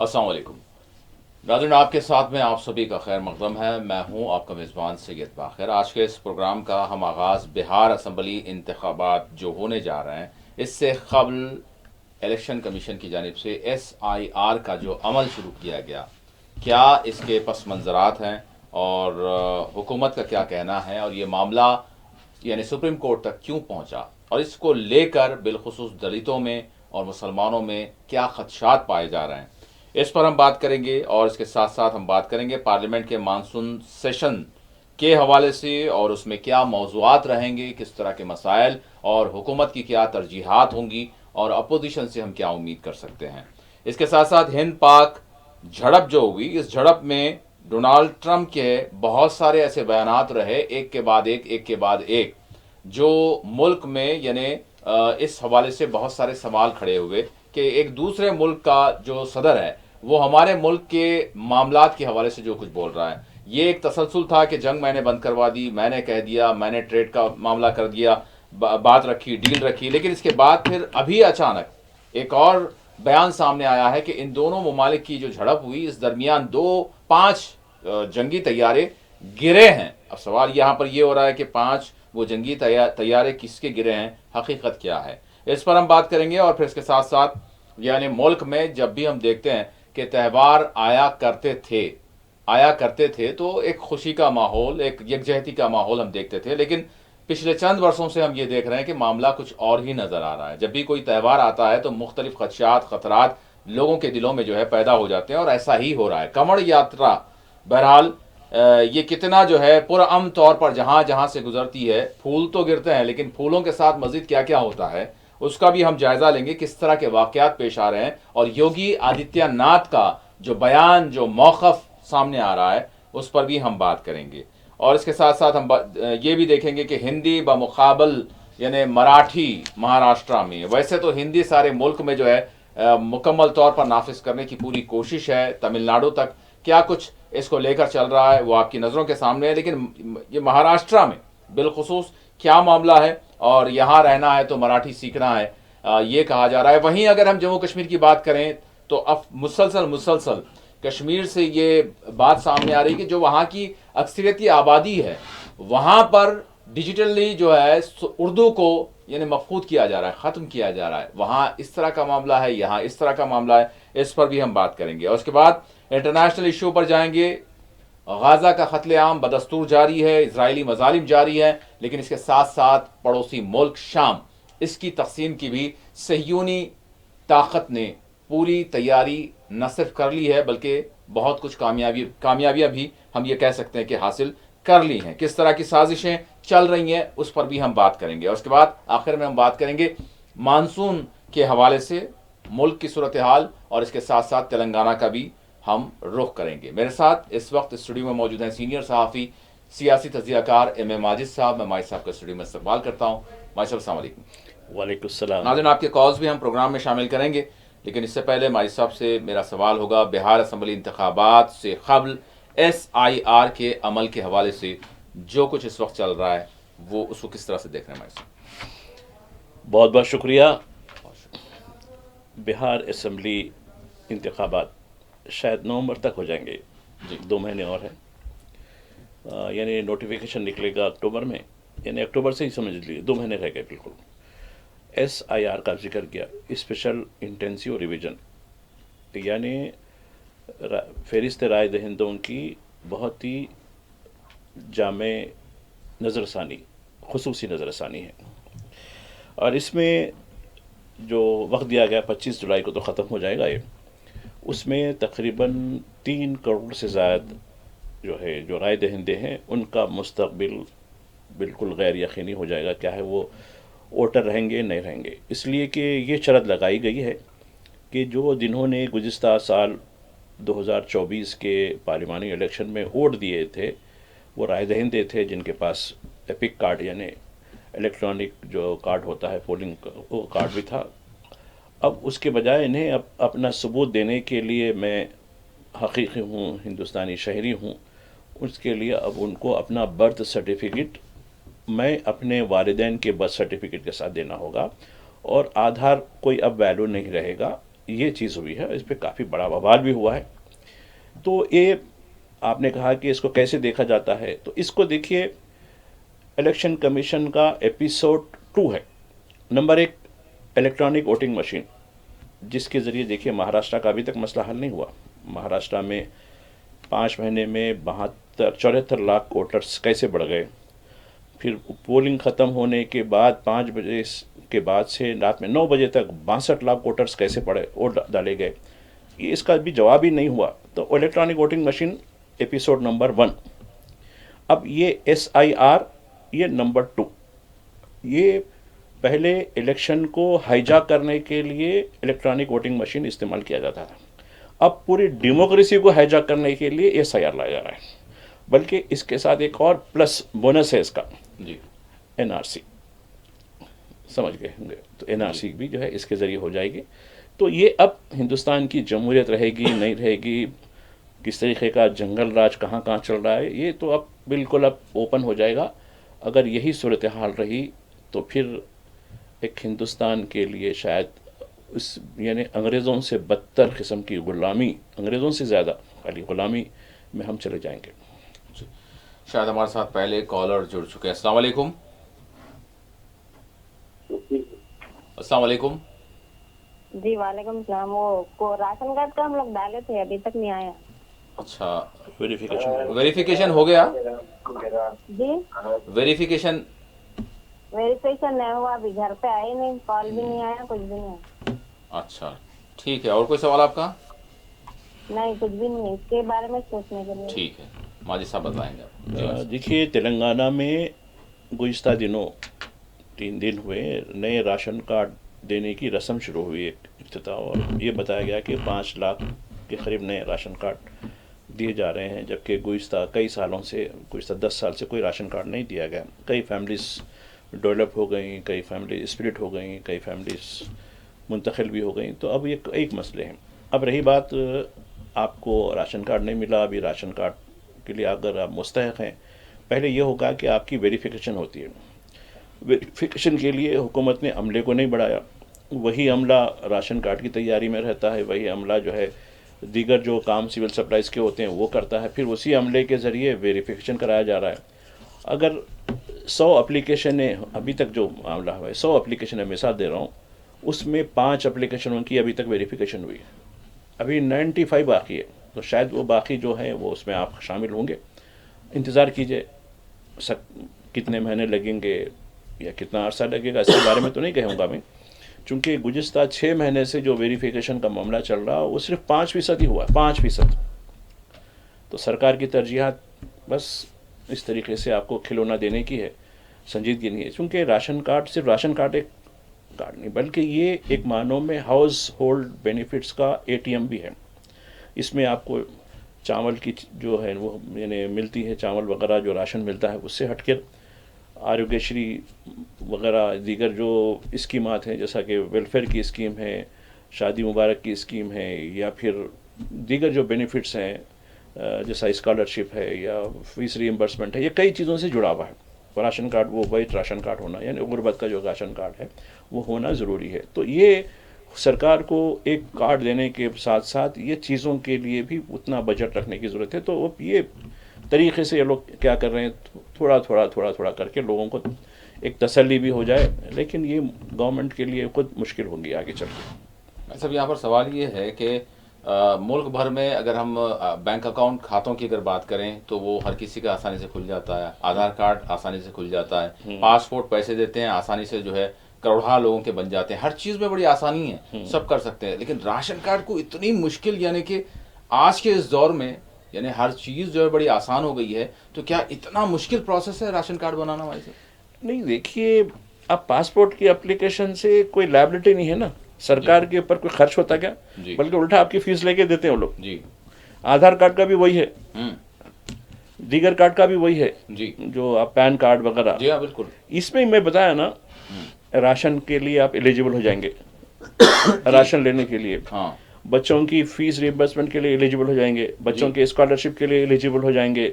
अस्सलाम वालेकुम नाज़रीन, आपके साथ में आप सभी का खैर मकदम है। मैं हूं आपका मेज़बान सैयद बाखिर। आज के इस प्रोग्राम का हम आगाज़ बिहार असम्बली इंतखाबात जो होने जा रहे हैं इससे कबल इलेक्शन कमीशन की जानिब से SIR का जो अमल शुरू किया गया, क्या इसके पस मंज़रात हैं और हुकूमत का क्या कहना है, और ये मामला यानी सुप्रीम कोर्ट तक क्यों पहुंचा, और इसको लेकर बिलखुसूस दलितों में और मुसलमानों में क्या खदशात पाए जा रहे हैं, इस पर हम बात करेंगे। और इसके साथ साथ हम बात करेंगे पार्लियामेंट के मानसून सेशन के हवाले से, और उसमें क्या मौज़ूआत रहेंगे, किस तरह के मसाइल, और हुकूमत की क्या तरजीहात होंगी, और अपोजिशन से हम क्या उम्मीद कर सकते हैं। इसके साथ साथ हिंद पाक झड़प जो हुई, इस झड़प में डोनाल्ड ट्रंप के बहुत सारे ऐसे बयानात रहे, एक के बाद एक, जो मुल्क में यानी इस हवाले से बहुत सारे सवाल खड़े हुए कि एक दूसरे मुल्क का जो सदर है वो हमारे मुल्क के मामलात के हवाले से जो कुछ बोल रहा है। ये एक तसलसल था कि जंग मैंने बंद करवा दी, मैंने कह दिया, मैंने ट्रेड का मामला कर दिया, बात रखी, डील रखी। लेकिन इसके बाद फिर अभी अचानक एक और बयान सामने आया है कि इन दोनों ममालिक की जो झड़प हुई, इस दरमियान 5 जंगी तैयारे गिरे हैं। अब सवाल यहाँ पर यह हो रहा है कि 5 वो जंगी तैयारे किसके गिरे हैं, हकीकत क्या है, इस पर हम बात करेंगे। और फिर इसके साथ साथ यानी मुल्क में जब भी हम देखते हैं कि त्यौहार आया करते थे तो एक खुशी का माहौल, एक यकजहती का माहौल हम देखते थे। लेकिन पिछले चंद वर्षों से हम ये देख रहे हैं कि मामला कुछ और ही नज़र आ रहा है। जब भी कोई त्यौहार आता है तो मुख्तलिफ खदशात, खतरात लोगों के दिलों में जो है पैदा हो जाते हैं, और ऐसा ही हो रहा है। कमर यात्रा बहरहाल ये कितना जो है पुरअमन तौर पर जहाँ जहाँ से गुजरती है, फूल तो गिरते हैं लेकिन फूलों के साथ मज़ीद क्या क्या होता है उसका भी हम जायज़ा लेंगे, किस तरह के वाक़यात पेश आ रहे हैं। और योगी आदित्यनाथ का जो बयान, जो मौक़िफ़ सामने आ रहा है, उस पर भी हम बात करेंगे। और इसके साथ साथ हम ये भी देखेंगे कि हिंदी बमुकाबल यानी मराठी महाराष्ट्र में, वैसे तो हिंदी सारे मुल्क में जो है मुकम्मल तौर पर नाफिज करने की पूरी कोशिश है, तमिलनाडु तक क्या कुछ इसको लेकर चल रहा है वो आपकी नज़रों के सामने है। लेकिन ये महाराष्ट्र में बिलखुसूस क्या मामला है, और यहाँ रहना है तो मराठी सीखना है, ये कहा जा रहा है। वहीं अगर हम जम्मू कश्मीर की बात करें तो अब मुसलसल कश्मीर से ये बात सामने आ रही कि जो वहाँ की अक्सरियती आबादी है वहाँ पर डिजिटली जो है उर्दू को यानी मफकूद किया जा रहा है, ख़त्म किया जा रहा है। वहाँ इस तरह का मामला है, यहाँ इस तरह का मामला है, इस पर भी हम बात करेंगे। और उसके बाद इंटरनेशनल इशू पर जाएंगे। गाज़ा का कत्लेआम बदस्तूर जारी है, इजरायली मजालिम जारी है, लेकिन इसके साथ साथ पड़ोसी मुल्क शाम, इसकी तकसीम की भी सहयूनी ताकत ने पूरी तैयारी न सिर्फ कर ली है बल्कि बहुत कुछ कामयाबियां भी हम ये कह सकते हैं कि हासिल कर ली हैं। किस तरह की साजिशें चल रही हैं उस पर भी हम बात करेंगे। और उसके बाद आखिर में हम बात करेंगे मानसून के हवाले से मुल्क की सूरत हाल, और इसके साथ साथ तेलंगाना का भी हम रुख करेंगे। मेरे साथ इस वक्त स्टूडियो में मौजूद हैं सीनियर सहाफ़ी, सियासी तजियाकार M A माजिद साहब। मैं माजिद साहब का स्टूडियो में इस्तकबाल करता हूँ। माजिद साहब अस्सलाम वालेकुम। वालेकुम सलाम। नाज़रीन, आपके कॉल्स भी हम प्रोग्राम में शामिल करेंगे, लेकिन इससे पहले माजिद साहब से मेरा सवाल होगा बिहार असम्बली इंतखाबात से कबल SIR के अमल के हवाले से जो कुछ इस वक्त चल रहा है वो उसको किस तरह से देख रहे हैं माजिद बहुत बहुत शुक्रिया। साहब? बिहार असम्बली इंतखाबात शायद नवंबर तक हो जाएंगे जी 2 महीने और हैं। यानी नोटिफिकेशन निकलेगा अक्टूबर में, यानी अक्टूबर से ही समझ लीजिए 2 महीने रह गए बिल्कुल। SIR का जिक्र किया, स्पेशल इंटेंसिव रिवीजन, यानी फहरिस्त राय दहिंदों की बहुत ही जामे नज़रसानी, खुसूसी नज़रसानी है। और इसमें जो वक्त दिया गया 25 जुलाई को तो ख़त्म हो जाएगा ये, उसमें तकरीबन 3 करोड़ से ज़्यादा जो है जो राय दहिंदे हैं उनका मुस्तकबिल बिल्कुल गैर यकीनी हो जाएगा, क्या है वो वोटर रहेंगे नहीं रहेंगे। इसलिए कि ये शर्त लगाई गई है कि जो जिन्होंने गुज़िस्ता साल 2024 के पार्लिमानी इलेक्शन में वोट दिए थे वो राय दहिंदे थे जिनके पास एपिक कार्ड यानी इलेक्ट्रॉनिक जो कार्ड होता है पोलिंग वो कार्ड भी था। अब उसके बजाय इन्हें अपना सबूत देने के लिए मैं हकीकी हूँ, हिंदुस्तानी शहरी हूँ, उसके लिए अब उनको अपना बर्थ सर्टिफिकेट मैं अपने वालिदैन के बर्थ सर्टिफिकेट के साथ देना होगा। और आधार कोई अब वैल्यू नहीं रहेगा, ये चीज़ हुई है, इस पे काफ़ी बड़ा बवाल भी हुआ है। तो ये आपने कहा कि इसको कैसे देखा जाता है, तो इसको देखिए, इलेक्शन कमीशन का एपिसोड 2 है। नंबर 1, इलेक्ट्रॉनिक वोटिंग मशीन, जिसके ज़रिए देखिए महाराष्ट्र का अभी तक मसला हल नहीं हुआ। महाराष्ट्र में 5 महीने में 74 लाख वोटर्स कैसे बढ़ गए, फिर पोलिंग ख़त्म होने के बाद 5 बजे के बाद से रात में 9 बजे तक 62 लाख वोटर्स कैसे पड़े, वोट डाले गए, ये इसका भी जवाब ही नहीं हुआ। तो electronic voting machine episode number 1। अब ये SIR, ये नंबर 2। ये पहले इलेक्शन को हाईजैक करने के लिए इलेक्ट्रॉनिक वोटिंग मशीन इस्तेमाल किया जाता था। अब पूरी डेमोक्रेसी को हाईजैक करने के लिए SIR लाया जा रहा है, बल्कि इसके साथ एक और प्लस बोनस है इसका जी। NRC, समझ गए होंगे। तो NRC भी जो है इसके ज़रिए हो जाएगी। तो ये अब हिंदुस्तान की जमहूरियत रहेगी नहीं रहेगी, किस तरीके का जंगल राज कहाँ कहाँ चल रहा है, ये तो अब बिल्कुल अब ओपन हो जाएगा। अगर यही सूरत हाल रही तो फिर एक हिंदुस्तान के लिए शायद उस यानी अंग्रेज़ों से बदतर किस्म की गुलामी, अंग्रेज़ों से ज़्यादा खाली गुलामी में हम चले जाएंगे। शायद हमारे साथ पहले कॉलर जुड़ चुके हैं। अस्सलाम वालेकुम। अस्सलाम वालेकुम। जी वालेकुम सलाम। वो को राशन कार्ड का हम लोग डाले थे, अभी तक नहीं आया। अच्छा, वेरिफिकेशन वेरिफिकेशन हो गया? जी वेरिफिकेशन वेरिफिकेशन नहीं हुआ, अभी घर पे आए नहीं, कॉल भी नहीं आया, कुछ भी नहीं। अच्छा, ठीक है। और कोई सवाल आपका? नहीं, कुछ भी नहीं, इसके बारे में सोचने के लिए। ठीक है, माजी साहब बताएंगे आप। जी माजी। देखिए, तेलंगाना में गुज़िश्ता दिनों 3 दिन हुए नए राशन कार्ड देने की रस्म शुरू हुई इफ्तिताह, और ये बताया गया कि 5 लाख के करीब नए राशन कार्ड दिए जा रहे हैं, जबकि गुज़िश्ता कई सालों से, गुज़िश्ता 10 साल से कोई राशन कार्ड नहीं दिया गया। कई फैमिलीज़ डेवलप हो गई, कई फैमिली स्प्लिट हो गई, कई फैमिलीज़ मुंतकिल भी हो गई। तो अब ये एक मसले हैं। अब रही बात, आपको राशन कार्ड नहीं मिला, अभी राशन कार्ड के लिए अगर आप मुस्तहक़ हैं, पहले ये होगा कि आपकी वेरिफिकेशन होती है। वेरिफिकेशन के लिए हुकूमत ने अमले को नहीं बढ़ाया, वही अमला राशन कार्ड की तैयारी में रहता है, वही अमला जो है दीगर जो काम सिविल सप्लाइज़ के होते हैं वो करता है, फिर उसी अमले के ज़रिए वेरिफिकेशन कराया जा रहा है। अगर 100 एप्लीकेशन है, अभी तक जो मामला हुआ है 100 एप्लीकेशन है, मिसाल दे रहा हूँ, उसमें 5 एप्लीकेशनों की अभी तक वेरिफिकेशन हुई, अभी 95 बाकी है। तो शायद वो बाकी जो है वो उसमें आप शामिल होंगे। इंतज़ार कीजिए, कितने महीने लगेंगे या कितना अरसा लगेगा इसके बारे में तो नहीं कहूँगा मैं, चूँकि गुज़िश्ता 6 महीने से जो वेरिफिकेशन का मामला चल रहा वो सिर्फ 5% ही हुआ, 5%। तो सरकार की तरजीहात बस इस तरीके से आपको खिलौना देने की है, संजीदगी नहीं है। चूँकि राशन कार्ड सिर्फ राशन कार्ड एक कार्ड नहीं, बल्कि ये एक मानों में हाउस होल्ड बेनिफिट्स का ATM भी है। इसमें आपको चावल की जो है वो यानी मिलती है, चावल वगैरह जो राशन मिलता है उससे हटकर आरोग्यश्री वगैरह दीगर जो स्कीमात हैं, जैसा कि वेलफेयर की स्कीम है, शादी मुबारक की स्कीम है, या फिर दीगर जो बेनिफिट्स हैं जैसा स्कॉलरशिप है या फीस रीइंबर्समेंट है, ये कई चीज़ों से जुड़ा हुआ है। राशन कार्ड वो वाइट राशन कार्ड होना, यानी गुरबत का जो राशन कार्ड है वो होना ज़रूरी है। तो ये सरकार को एक कार्ड देने के साथ साथ ये चीज़ों के लिए भी उतना बजट रखने की ज़रूरत है। तो अब ये तरीके से ये लोग क्या कर रहे हैं, थोड़ा थोड़ा करके लोगों को एक तसल्ली भी हो जाए, लेकिन ये गवर्नमेंट के लिए खुद मुश्किल होगी आगे चल के। सब यहाँ पर सवाल ये है कि मुल्क भर में अगर हम बैंक अकाउंट खातों की अगर बात करें तो वो हर किसी का आसानी से खुल जाता है, आधार कार्ड आसानी से खुल जाता है, पासपोर्ट पैसे देते हैं आसानी से जो है करोड़ों लोगों के बन जाते हैं, हर चीज़ में बड़ी आसानी है, सब कर सकते हैं। लेकिन राशन कार्ड को इतनी मुश्किल, यानी कि आज के इस दौर में यानी हर चीज़ जो है बड़ी आसान हो गई है, तो क्या इतना मुश्किल प्रोसेस है राशन कार्ड बनाना भाई साहब? नहीं, देखिए, अब पासपोर्ट की एप्लीकेशन से कोई लायबिलिटी नहीं है ना, सरकार के ऊपर कोई खर्च होता क्या, बल्कि उल्टा आपकी फीस लेके देते हैं वो लोग जी। आधार कार्ड का भी वही है, दीगर कार्ड का भी वही है जी, जो आप पैन कार्ड वगैरह। जी हाँ, बिल्कुल। इसमें मैं बताया ना, राशन के लिए आप एलिजिबल हो जाएंगे राशन लेने के लिए। हाँ। बच्चों की फीस रिइंबर्समेंट के लिए एलिजिबल हो जाएंगे, बच्चों के स्कॉलरशिप के लिए एलिजिबल हो जाएंगे,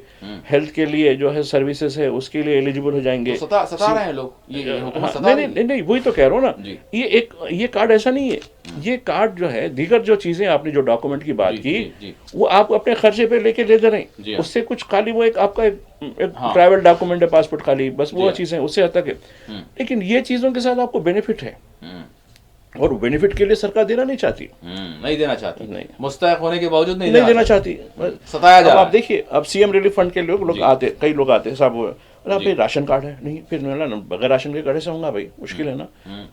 हेल्थ के लिए जो है सर्विसेज है उसके लिए एलिजिबल हो जाएंगे। तो सता रहे हैं लोग, ये हुकूमत हाँ, सता नहीं रही नहीं है। नहीं, वही तो कह रहा हूँ ना। जी। ये कार्ड ऐसा नहीं है। ये कार्ड जो है, दीगर जो चीजें आपने जो डॉक्यूमेंट की बात जी, की, जी, जी। वो आप अपने खर्चे पे लेके दे दे रहे जी हैं। हाँ। उससे कुछ खाली वो एक आपका एक हाँ। ट्रैवल डॉक्यूमेंट है, पासपोर्ट खाली, बस जी वो हाँ। चीजें, उससे हद तक है। लेकिन ये चीजों के साथ आपको बेनिफिट है, हम्म, और बेनिफिट के लिए सरकार देना नहीं चाहती। नहीं देना चाहती, नहीं। मुस्तहक होने के बावजूद नहीं नहीं देना देना चाहती। सताया जा अब रहा आप है। देखिए, अब सीएम रिलीफ फंड के लोग जी। आते, कई लोग आते हैं साहब, अरे जी। भाई राशन कार्ड है नहीं, फिर मिला ना, बगैर राशन के कैसे होगा भाई, मुश्किल है ना।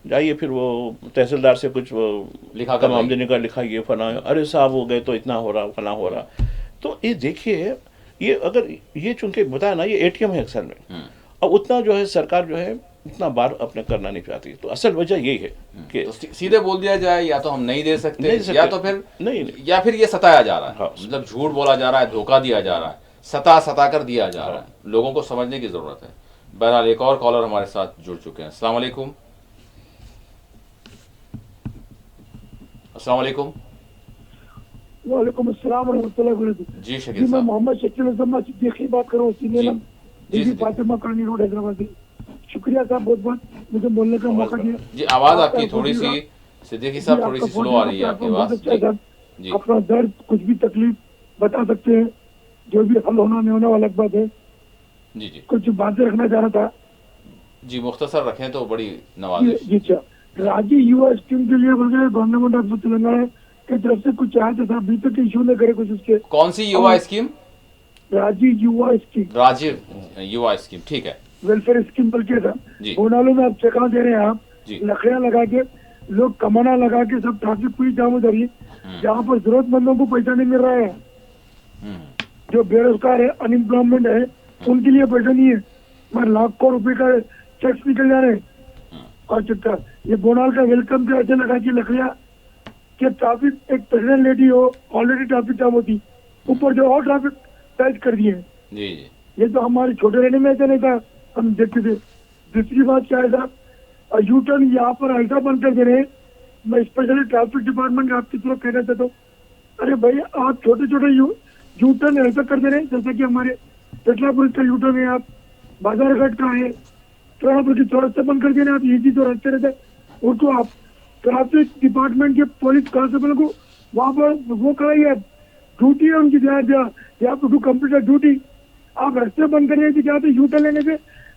जाइए फिर वो तहसीलदार से कुछ वो लिखा कर तमाम लाइए। देने का लिखाइए, फला, अरे साहब हो गए तो इतना हो रहा, फला हो रहा। तो ये देखिए, ये अगर ये चूंकि बताया ना, ये एटीएम है अक्सर में, अब उतना जो है सरकार जो है उतना बार अपने करना नहीं चाहती। तो असल वजह यही है कि तो सीधे बोल दिया जाए, या तो हम नहीं दे सकते, नहीं दे सकते। या तो फिर नहीं। या फिर ये सताया जा रहा है। हाँ। मतलब झूठ बोला जा रहा है, धोखा दिया जा रहा है, सता कर दिया जा रहा है। लोगों को समझने की जरूरत है। बहरहाल एक और कॉलर हमारे साथ जुड़ चुके हैं। अस्सलाम वालेकुम। अस्सलाम वालेकुम। वालेकुम अस्सलाम वरहमतुल्लाहि वबरकातुहू। जी जी शकील मैं साहब। मोहम्मद शकील अजमा सिद्दीकी बात कर रहा हूँ, सीनियर जी। नाम जी, दीदी जी। फातिमा कॉलोनी रोड हैदराबाद से। शुक्रिया साहब, बहुत बहुत मुझे बोलने का मौका दिया। जी, आवाज आपका आपकी थोड़ी फोन सी, सिद्दीकी साहब, थोड़ी सी स्लो आ रही है आपकी बहुत आवाज। अच्छा है साहब। जी। अपना दर्द, कुछ भी तकलीफ बता सकते हैं, जो भी हल होना नहीं होना वाला बात है। जी जी कुछ बातें रखना चाह रहा था। जी, मुख्तसर रखें तो बड़ी जी नवाजिश। जी अच्छा, राज्य युवा स्कीम के लिए बोल रहे गवर्नमेंट ऑफ तेलंगाना की तरफ से कुछ आया था, अभी तक इशू नहीं करे कुछ उसके। कौन सी युवा स्कीम? राज्य युवा स्कीम, राजीव युवा स्कीम, ठीक है। वेलफेयर स्कीम बोल के था। जी। बोनालो में आप चेका दे रहे हैं, आप जी। लकड़ियां लगा के, लोग कमाना लगा के, सब ट्रैफिक पूरी जाम हो जा रही है। जहाँ पर जरूरतमंदों को पैसा नहीं मिल रहा है, हम्म, जो बेरोजगार है, अनएम्प्लॉयमेंट है, उनके लिए पैसा नहीं है। मैं लाखों रुपए का चेक्स निकल जा रहे हैं। और चुपचाप ये बोनाल का वेलकम पे ऐसे लगा के लकड़ियां कि ट्रैफिक, एक प्रेगनेंट लेडी हो, ऑलरेडी ट्रैफिक जाम होती, ऊपर जो और ट्रैफिक टाइट कर दिए हैं। जी जी ये तो हमारे छोटे रहने में ऐसा नहीं था, हम देखते थे। दूसरी बात क्या है साहब, यू टर्न यहाँ पर ऐसा बंद कर दे रहे हैं। मैं स्पेशली ट्रैफिक डिपार्टमेंट आपकी तरफ कहना चाहता हूँ, अरे भाई आप छोटे छोटे यू टर्न ऐसा कर दे रहे हैं, जैसे कि हमारे पेटलापुर का यू टर्न है, आप बाजार घाट का है, ट्रांसपोर्ट की चौरस्ते बंद कर देना। आप ये जो रास्ते रहते हैं उनको आप ट्रैफिक डिपार्टमेंट के पुलिस कांस्टेबल को वहाँ पर वो कराइए, ड्यूटी है उनकी, यहाँ पर कंप्यूटर ड्यूटी। आप रास्ते बंद करिए कि जहाँ पे यू टर्न लेने से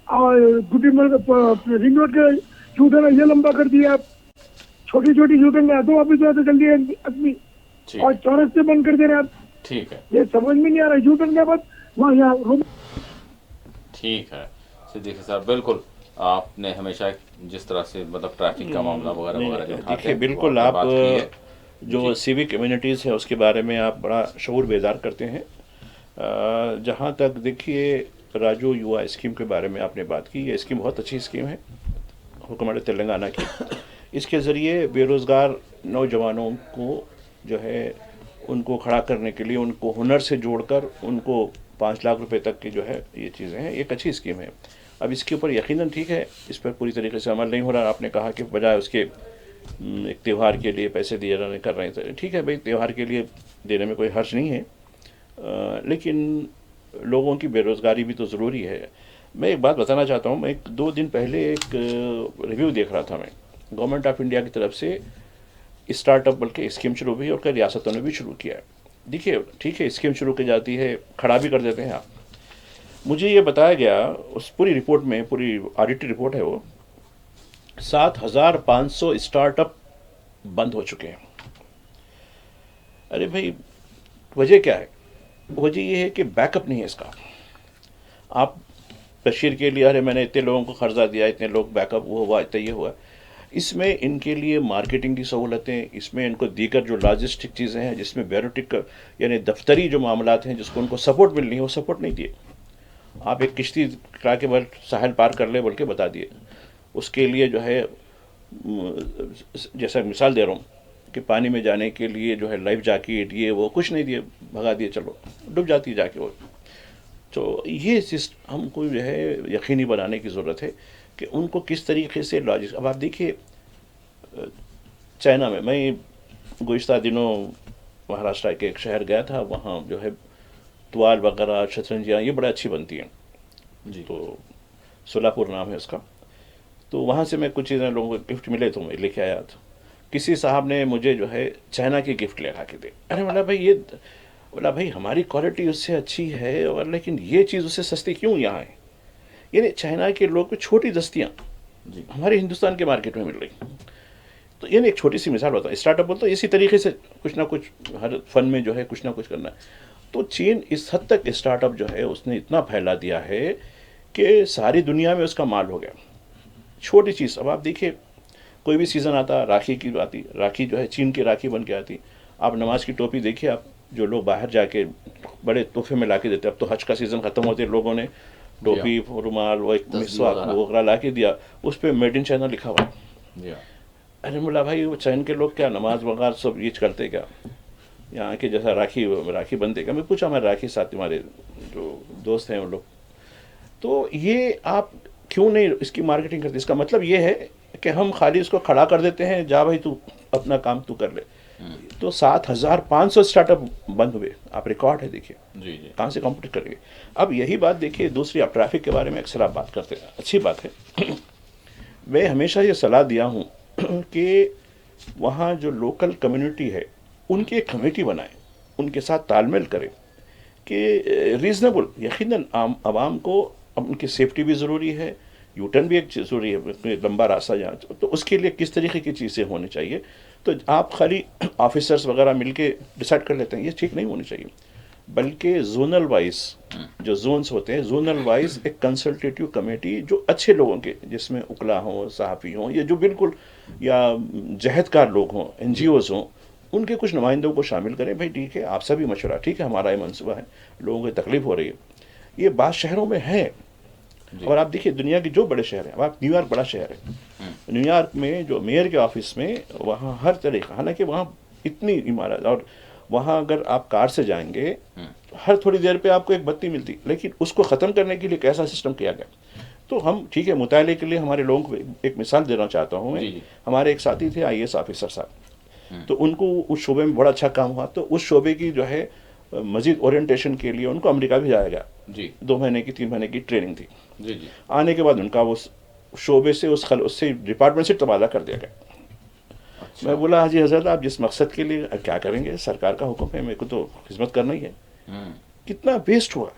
गुटी रिंग रोड का यू टर्न ये लंबा कर दिया आप, छोटी छोटी यू टर्न आते वापिस आते जल्दी आदमी, ठीक और चौरस्ते बंद कर दे रहे आप। ठीक है। ये समझ में नहीं आ रहा, यू टर्न के बाद वहाँ यहाँ रूम। ठीक है सिद्दीकी साहब, बिल्कुल आपने हमेशा जिस तरह से मतलब ट्रैफिक का मामला वगैरह नहीं, वगैरह जो उठाते देखिए हैं, बिल्कुल वो आप आपने बात की है। जो सिविक कम्युनिटीज़ है उसके बारे में आप बड़ा शऊर बेदार करते हैं। जहाँ तक देखिए राजू युवा स्कीम के बारे में आपने बात की, ये स्कीम बहुत अच्छी स्कीम है हुकूमत तेलंगाना की। इसके ज़रिए बेरोज़गार नौजवानों को जो है उनको खड़ा करने के लिए, उनको हुनर से जोड़कर उनको 5 लाख रुपए तक की जो है ये चीज़ें हैं, एक अच्छी स्कीम है। अब इसके ऊपर यकीनन ठीक है, इस पर पूरी तरीके से अमल नहीं हो रहा। आपने कहा कि बजाय उसके एक त्यौहार के लिए पैसे दिए जाने कर रहे हैं, तो ठीक है भाई, त्यौहार के लिए देने में कोई हर्ज नहीं है, लेकिन लोगों की बेरोज़गारी भी तो ज़रूरी है। मैं एक बात बताना चाहता हूँ, मैं 2 दिन पहले एक रिव्यू देख रहा था, मैं गवर्नमेंट ऑफ इंडिया की तरफ से स्टार्टअप बल्कि स्कीम शुरू हुई और कई रियासतों ने भी शुरू किया है। देखिए ठीक है, स्कीम शुरू की जाती है, खड़ा भी कर देते हैं आप। मुझे ये बताया गया उस पूरी रिपोर्ट में, पूरी ऑडिट रिपोर्ट है वो, 7,500 स्टार्टअप बंद हो चुके हैं। अरे भाई वजह क्या है? वजह ये है कि बैकअप नहीं है इसका। आप तशहीर के लिए, अरे मैंने इतने लोगों को कर्जा दिया, इतने लोग बैकअप वो हुआ, इतना ये हुआ, इसमें इनके लिए मार्केटिंग की सहूलतें, इसमें इनको दीगर जो लॉजिस्टिक चीज़ें हैं, जिसमें ब्यूरोटिक यानी दफ्तरी जो मामलात हैं जिसको उनको सपोर्ट मिलनी है, वो सपोर्ट नहीं दिए। आप एक किश्ती करा के बल साहिल पार कर ले बोल के बता दिए, उसके लिए जो है जैसा मिसाल दे रहा हूँ कि पानी में जाने के लिए जो है लाइफ जैकेट ये वो कुछ नहीं दिए, भगा दिए, चलो डूब जाती है जाके वो। तो ये सिस्टम हमको जो है यकीनी बनाने की ज़रूरत है कि उनको किस तरीके से लॉजिक। अब आप देखिए चाइना में, मैं गुज़िश्ता दिनों महाराष्ट्र के एक शहर गया था, वहाँ जो है तुआल वगैरह शतरंजियाँ ये बड़ा अच्छी बनती हैं। जी। तो सोलापुर नाम है उसका। तो वहाँ से मैं कुछ चीज़ें लोगों को गिफ्ट मिले तो मैं लेके आया था। किसी साहब ने मुझे जो है चाइना की गिफ्ट लगा के दे। अरे बोला भाई हमारी क्वालिटी उससे अच्छी है, और लेकिन ये चीज़ उससे सस्ती क्यों यहाँ है? यानी चाइना के लोग को छोटी दस्तियाँ जी। हमारे हिंदुस्तान के मार्केट में मिल रही। तो ये एक छोटी सी मिसाल होता है। स्टार्टअप बोलते हैं इसी तरीके से कुछ ना कुछ हर फन में जो है कुछ ना कुछ करना है। तो चीन इस हद तक स्टार्टअप जो है उसने इतना फैला दिया है कि सारी दुनिया में उसका माल हो गया। छोटी चीज़, अब आप देखिए कोई भी सीज़न आता, राखी की आती, राखी जो है चीन की राखी बन के आती। आप नमाज की टोपी देखिए, आप जो लोग बाहर जाके बड़े तोहफे में ला के देते। अब तो हज का सीज़न ख़त्म होते लोगों ने टोपी, रुमाल, वो एक मिसवाक वगैरह ला के दिया, उस पर मेड इन चाइना लिखा हुआ। अरे बोला भाई वो चाइना के लोग क्या नमाज वगैरह सब यूज करते क्या? यहाँ के जैसा राखी बनते क्या? मैं पूछा, हमारे राखी साथ हमारे जो दोस्त हैं वो लोग, तो ये आप क्यों नहीं इसकी मार्केटिंग करते? इसका मतलब ये है कि हम खाली इसको खड़ा कर देते हैं, जा भाई तू अपना काम तू कर ले। तो 7,500 स्टार्टअप बंद हुए। आप रिकॉर्ड है देखिए, जी जी। कहाँ से कॉम्पिट करेंगे? अब यही बात देखिए दूसरी, आप ट्रैफिक के बारे में अक्सर आप बात करते हैं, अच्छी बात है। मैं हमेशा ये सलाह दिया हूँ कि वहाँ जो लोकल कम्युनिटी है उनकी एक कमेटी बनाएं, उनके साथ तालमेल करें कि रीज़नेबल, यकीनन आवाम को अब उनकी सेफ्टी भी ज़रूरी है, यूटर्न भी एक ज़रूरी है, लंबा रास्ता जहाँ, तो उसके लिए किस तरीके की चीज़ें होनी चाहिए। तो आप खाली ऑफिसर्स वगैरह मिलके डिसाइड कर लेते हैं, ये ठीक नहीं होनी चाहिए। बल्कि जोनल वाइज जो जोन्स होते हैं, जोनल वाइज एक कंसल्टेटिव कमेटी जो अच्छे लोगों के, जिसमें उकला हों, सहाफ़ी हों, या जो बिल्कुल या जहदकार लोग हों, NGOs हों, उनके कुछ नुमाइंदों को शामिल करें। भाई ठीक है, आपसे भी मशवरा, ठीक है, हमारा ये मनसूबा है, लोगों को तकलीफ हो रही है। ये बात शहरों में है। और आप देखिए दुनिया के जो बड़े शहर हैं, अब आप न्यूयॉर्क बड़ा शहर है, न्यूयॉर्क में जो मेयर के ऑफिस में वहाँ हर तरीका, हालांकि वहाँ इतनी इमारत, और वहाँ अगर आप कार से जाएंगे हर थोड़ी देर पे आपको एक बत्ती मिलती, लेकिन उसको ख़त्म करने के लिए कैसा सिस्टम किया गया। तो हम ठीक है, मुताले के लिए हमारे लोगों को एक मिसाल देना चाहता हूँ मैं। हमारे एक साथी थे IAS ऑफिसर साहब, तो उनको उस शोबे में बड़ा अच्छा काम हुआ, तो उस शोबे की जो है मजीद ओरिएंटेशन के लिए उनको अमेरिका भेजाया गया जी। 2 महीने की 3 महीने की ट्रेनिंग थी जी जी। आने के बाद उनका वो शोबे से उससे डिपार्टमेंट से तबादला कर दिया गया। अच्छा। मैं बोला हाजी हजरत आप जिस मकसद के लिए क्या करेंगे, सरकार का हुक्म है, मेरे को तो खिदमत करना ही है। कितना वेस्ट हुआ,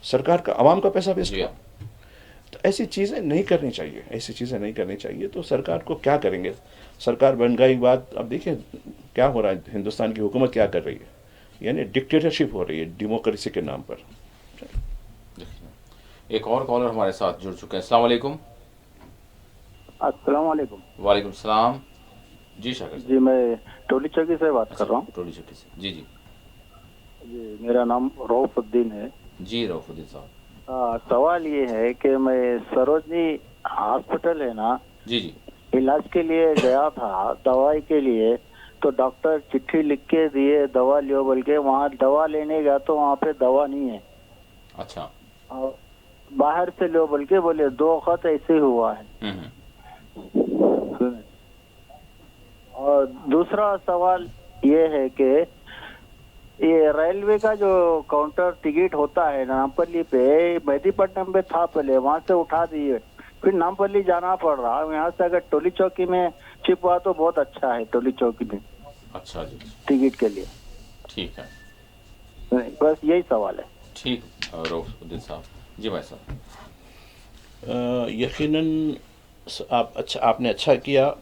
सरकार का, आवाम का पैसा वेस्ट हुआ। तो ऐसी चीज़ें नहीं करनी चाहिए, ऐसी चीज़ें नहीं करनी चाहिए। तो सरकार को क्या करेंगे, सरकार बन गई बात, अब देखिए क्या हो रहा है, हिंदुस्तान की हुकूमत क्या कर रही है, यानी डिक्टेटरशिप हो रही है डेमोक्रेसी के नाम पर। एक और कॉलर हमारे साथ जुड़ चुके हैं। अस्सलाम वालेकुम। अस्सलाम वालेकुम। वालेकुम सलाम। जी शाकिर जी, मैं टोली चौकी से बात कर रहा हूँ। टोली चौकी से, जी जी जी। मेरा नाम रऊफुद्दीन है। जी रऊफुद्दीन साहब, सवाल ये है कि मैं सरोजनी हॉस्पिटल है ना जी जी, इलाज के लिए गया था, दवाई के लिए, तो डॉक्टर चिट्ठी लिख के दिए दवा लियो बोल के, वहाँ दवा लेने गया तो वहाँ पे दवा नहीं है। अच्छा। और बाहर से लो बोल के बोले, 2 वक्त ऐसे हुआ है। और दूसरा सवाल ये है कि ये रेलवे का जो काउंटर टिकट होता है नामपल्ली पे, मेहदीपट्टनम पे था पहले, वहाँ से उठा दिए, फिर नामपल्ली जाना पड़ रहा है। यहाँ से अगर टोली चौकी में चिप हुआ तो बहुत अच्छा है, टोली चौकी में। अच्छा जी, टिकट के लिए। ठीक है, बस यही सवाल है। ठीक रऊफुद्दीन साहब। जी भाई साहब, यकीनन आपने अच्छा किया,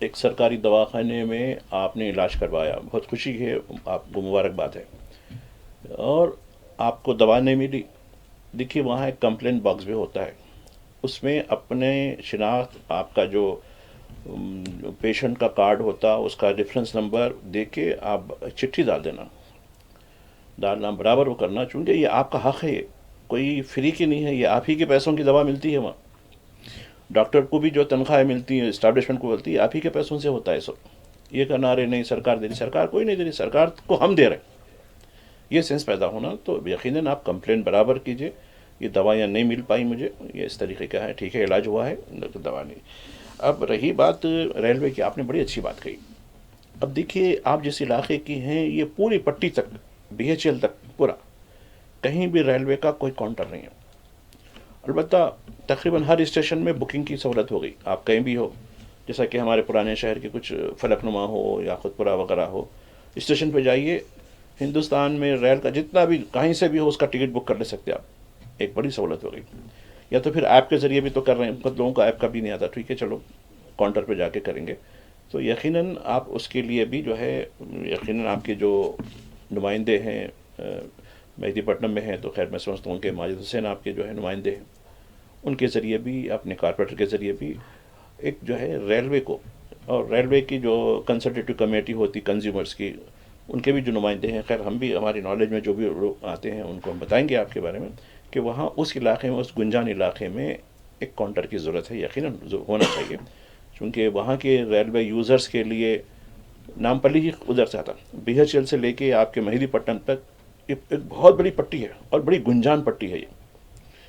एक सरकारी दवाखाने में आपने इलाज करवाया, बहुत खुशी है, आपको मुबारकबाद है। और आपको दवा नहीं मिली, देखिए वहाँ एक कंप्लेंट बॉक्स भी होता है, उसमें अपने शिनाख्त, आपका जो पेशेंट का कार्ड होता है उसका रेफरेंस नंबर दे के आप चिट्ठी डालना बराबर वो करना, चूँकि ये आपका हक़ है, कोई फ्री की नहीं है, ये आप ही के पैसों की दवा मिलती है। वहाँ डॉक्टर को भी जो तनख्वाहें मिलती है, इस्टेब्लिशमेंट को मिलती है, आप ही के पैसों से होता है सब। ये करना रहे नहीं सरकार दे रही, सरकार कोई नहीं दे रही, सरकार को हम दे रहे, ये सेंस पैदा होना। तो यकीनन आप कंप्लेंट बराबर कीजिए, ये दवाइयाँ नहीं मिल पाई मुझे, ये इस तरीके का है, ठीक है इलाज हुआ है तो दवा नहीं। अब रही बात रेलवे की, आपने बड़ी अच्छी बात कही। अब देखिए, आप जिस इलाके की हैं, ये पूरी पट्टी तक, BHL तक पूरा, कहीं भी रेलवे का कोई काउंटर नहीं है। अलबत्ता तकरीबन हर स्टेशन में बुकिंग की सहूलत हो गई, आप कहीं भी हो, जैसा कि हमारे पुराने शहर के कुछ फलकनुमा हो या खुदपुरा वगैरह हो, स्टेशन पे जाइए, हिंदुस्तान में रेल का जितना भी कहीं से भी हो उसका टिकट बुक कर ले सकते आप, एक बड़ी सहूलत हो गई। या तो फिर ऐप के ज़रिए भी तो कर रहे हैं, बहुत लोगों को ऐप का भी नहीं आता, ठीक है चलो काउंटर पे जाके करेंगे। तो यकीनन आप उसके लिए भी जो है, यकीनन आपके जो नुमाइंदे हैं मेहदीपट्टनम में हैं, तो खैर मैं समझता हूँ कि माजिद हुसैन आपके जो है नुमाइंदे हैं, उनके ज़रिए भी, अपने कारपोरेटर के ज़रिए भी एक जो है रेलवे को, और रेलवे की जो कंसल्टेटिव कमेटी होती कंज्यूमर्स की, उनके भी जो नुमाइंदे हैं, खैर हम भी हमारी नॉलेज में जो भी लोग आते हैं उनको हम बताएंगे आपके बारे में कि वहाँ उस इलाके में, उस गुंजान इलाके में एक काउंटर की ज़रूरत है, यकीनन होना चाहिए, क्योंकि वहाँ के रेलवे यूज़र्स के लिए नामपल्ली ही उधर से आता, BHL से लेके आपके मेहदीपट्टनम तक एक बहुत बड़ी पट्टी है और बड़ी गुंजान पट्टी है ये।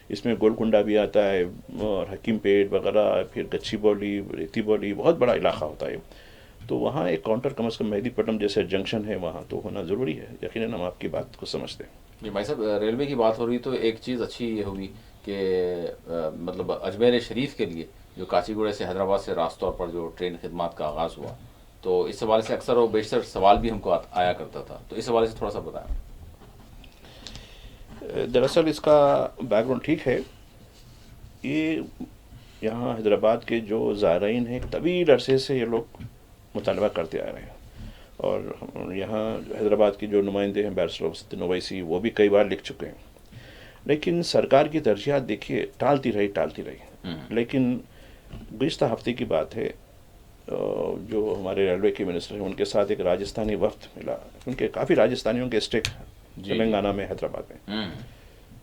इसमें गोलकुंडा भी आता है और हकीमपेट वगैरह, फिर गच्छी बौली, रेती बौली, बहुत बड़ा इलाका होता है। तो वहाँ एक काउंटर कम से कम मेहदीपट्टनम जैसे जंक्शन है वहाँ तो होना ज़रूरी है, यकीनन हम आपकी बात को समझते हैं। जी भाई साहब, रेलवे की बात हो रही तो एक चीज़ अच्छी ये होगी कि मतलब अजमेर शरीफ के लिए जो काचीगुड़ा से हैदराबाद से रास तौर पर जो ट्रेन खिदमत का आगाज़ हुआ, तो इस हवाले से अक्सर और बेशतर सवाल भी हमको आया करता था, तो इस हवाले से थोड़ा सा बताएं। दरअसल इसका बैकग्राउंड ठीक है, ये यहाँ हैदराबाद के जो ज़ायरीन हैं तवील अरसे से ये लोग मुतालबा करते आ रहे हैं, और यहाँ हैदराबाद के जो नुमाइंदे हैं बैरिस्टर वसीम ओवैसी, वो भी कई बार लिख चुके हैं, लेकिन सरकार की तरजीहात देखिए टालती रही। लेकिन गुज़िश्ता हफ्ते की बात है, जो हमारे रेलवे के मिनिस्टर हैं उनके साथ एक राजस्थानी वफ्द मिला, क्योंकि काफ़ी राजस्थानियों के स्टेक तेलंगाना में, हैदराबाद में।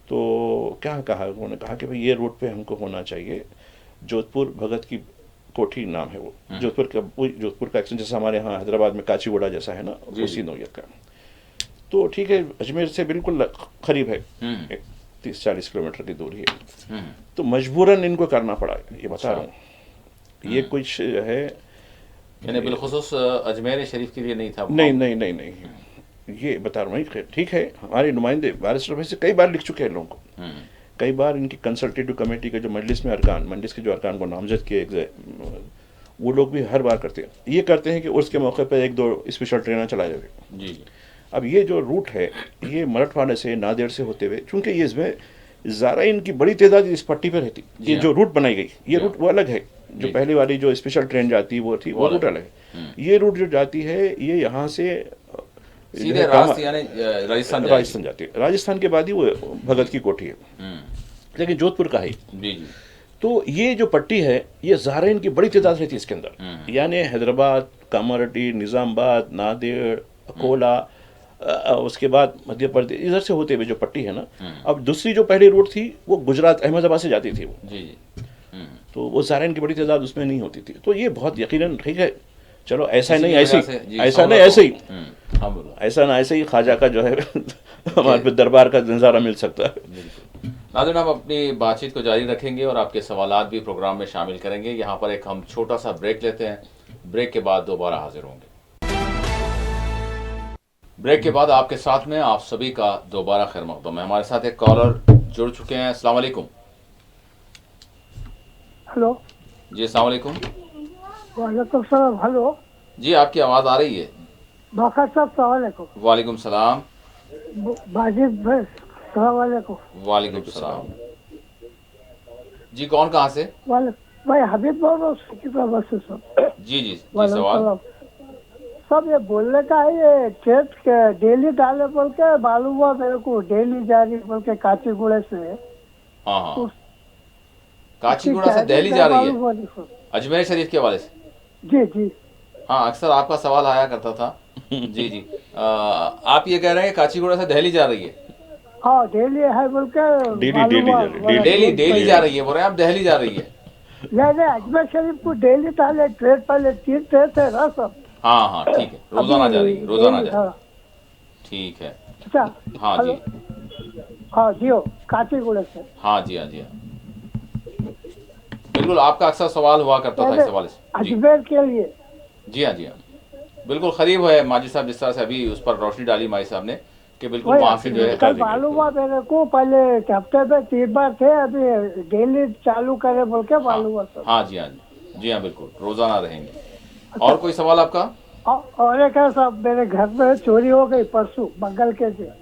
तो क्या कहा उन्होंने, कहा कि भाई ये रूट पे हमको होना चाहिए, जोधपुर भगत की कोठी नाम है वो, जोधपुर का एक्शन जैसा हमारे यहाँ हैदराबाद में काचीगुड़ा जैसा है ना, उसी नौयत का। तो ठीक है, अजमेर से बिल्कुल करीब है, एक 30-40 किलोमीटर की दूरी है, तो मजबूरन इनको करना पड़ा, ये बता रहा हूँ। ये कुछ है, यानी बिलखुसूस अजमेर शरीफ के लिए नहीं था। नहीं, ये बता रहा हूँ। ठीक है, हमारे नुमाइंदे बैरिस्टर वैसे कई बार लिख चुके हैं लोगों को, कई बार इनकी कंसल्टेटिव कमेटी के जो मजलिस के जो अरकान को नामजद किए, वो लोग भी हर बार करते हैं, ये करते हैं कि उसके मौके पर 1-2 स्पेशल ट्रेनें चलाए जाए। जी। अब ये जो रूट है, ये मराठवाड़ा से, नांदेड़ से होते हुए, चूँकि ये इसमें ज़ायरीन की बड़ी तादाद इस पट्टी पर रहती, ये जो रूट बनाई गई, ये रूट वो अलग है, जो पहले वाली जो स्पेशल ट्रेन जाती वो थी, वो रूट अलग है। ये रूट जो जाती है, ये यहाँ से सीधे राजस्थान जाती है, राजस्थान के बाद ही वो भगत की कोठी है, लेकिन जोधपुर का है। जी। तो ये जो पट्टी है, ये ज़ायरीन की बड़ी तादाद रहती है इसके अंदर, यानी हैदराबाद, कामारेड्डी, निज़ामाबाद, नांदेड़, अकोला, उसके बाद मध्य प्रदेश, इधर से होते हुए जो पट्टी है ना। अब दूसरी जो पहली रूट थी वो गुजरात अहमदाबाद से जाती थी वो। जी। तो वो ज़ायरीन की बड़ी तादाद उसमें नहीं होती थी, तो ये बहुत यकीनन ठीक है। चलो ऐसा नहीं, ऐसे ही ख्वाजा का जो है हमारे पे दरबार का नज़ारा मिल सकता है। नाज़रीन, हम अपनी बातचीत को जारी रखेंगे और आपके सवालात भी प्रोग्राम में शामिल करेंगे। यहाँ पर एक हम छोटा सा ब्रेक लेते हैं, ब्रेक के बाद दोबारा हाजिर होंगे। ब्रेक के बाद आपके साथ में आप सभी का दोबारा खैर मकदम है। हमारे साथ एक कॉलर जुड़ चुके हैं। अस्सलाम वालेकुम। हेलो जी, अस्सलाम वालेकुम। वालेकुम सलाम। हेलो जी, आपकी आवाज़ आ रही है। बाखर साहब सलाम वालेकुम। वालेकुम सलाम। बाजिद भाई सलाम वालेकुम। वालेकुम सलाम। जी, कौन कहाँ से? भाई हबीब बोल रहा हूँ सब। जी, सवाल। सब ये बोलने का है, ये खेत के डेली डाले बोल के मालूम हुआ मेरे को, डेली जा रही बोल के काचीगुड़े से। हाँ, काचीगुड़ा से दिल्ली जा रही है अजमेर शरीफ के हवाले से। जी। हाँ, अक्सर आपका सवाल आया करता था। जी। आप ये कह रहे हैं काचीगुड़ा से दिल्ली जा रही है? हाँ, डेली है बोल के डेली जा रही है, बोल रहे हैं आप दिल्ली जा रही है? नहीं, अजमेर शरीफ को डेली डाले ट्रेन, पहले 3 ट्रेन थे ना सब। हाँ, ठीक है, रोजाना जा रही है, रोजाना जा रही है। ठीक है। अच्छा। हाँ जी। हाँ जी, काचीगुड़ा से। हाँ जी। बिल्कुल, आपका अक्सर सवाल हुआ करता था इस हवाले से। अजमेर के लिए। जी हाँ। बिल्कुल करीब है माजिद साहब, जिस तरह से अभी उस पर रोशनी डाली माजिद साहब ने कि बिल्कुल वही वहाँ से जो है। कल मालूम हुआ मेरे को, पहले हफ्ते में 3 बार थे, अभी डेली चालू करे बोल के मालूम हुआ सर। हाँ जी, हाँ जी, जी हाँ, बिल्कुल रोजाना रहेंगे। और कोई सवाल आपका? और एक है साहब, मेरे घर में चोरी हो गई परसों मंगल के दिन।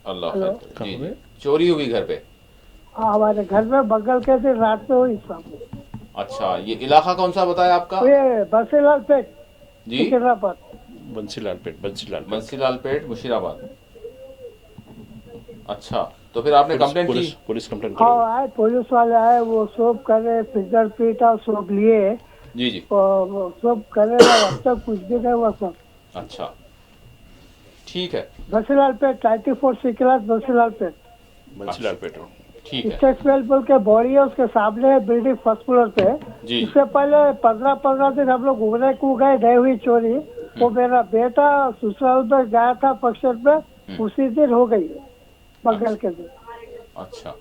अल्लाह हेलो। खैर। जी जी, चोरी हुई घर पे? हाँ, हमारे घर में मंगल के दिन रात में हुई साहब। अच्छा, ये इलाका कौन सा बताया आपका? ये बसीलाल पेट जी, सिकंदराबाद। बंसीलाल पेट, बंसीलाल पेट। बंसीलाल पेट मुशीराबाद। अच्छा, तो फिर आपने कंप्लेंट की? पुलिस कंप्लेंट हाँ करी। आए, पुलिस वाले आए, वो सब करे, फिंगरप्रिंट और सब लिए, जी जी, और वो सब करे, अब तक कुछ भी नहीं हुआ सर। अच्छा ठीक है, बसीलाल पेट 94 सिकलास बसीलाल पेट। बंसीलाल पेट। ठीक है स्टेक्सवेल बोल के बोरी है, उसके सामने बिल्डिंग फर्स्ट फ्लोर पे। जी। इससे पहले 15 दिन हम लोग घूमने को गए, नहीं हुई चोरी। वो मेरा बेटा ससुराल में गया था फंक्शन में, उसी दिन हो गई मंगल के दिन। अच्छा,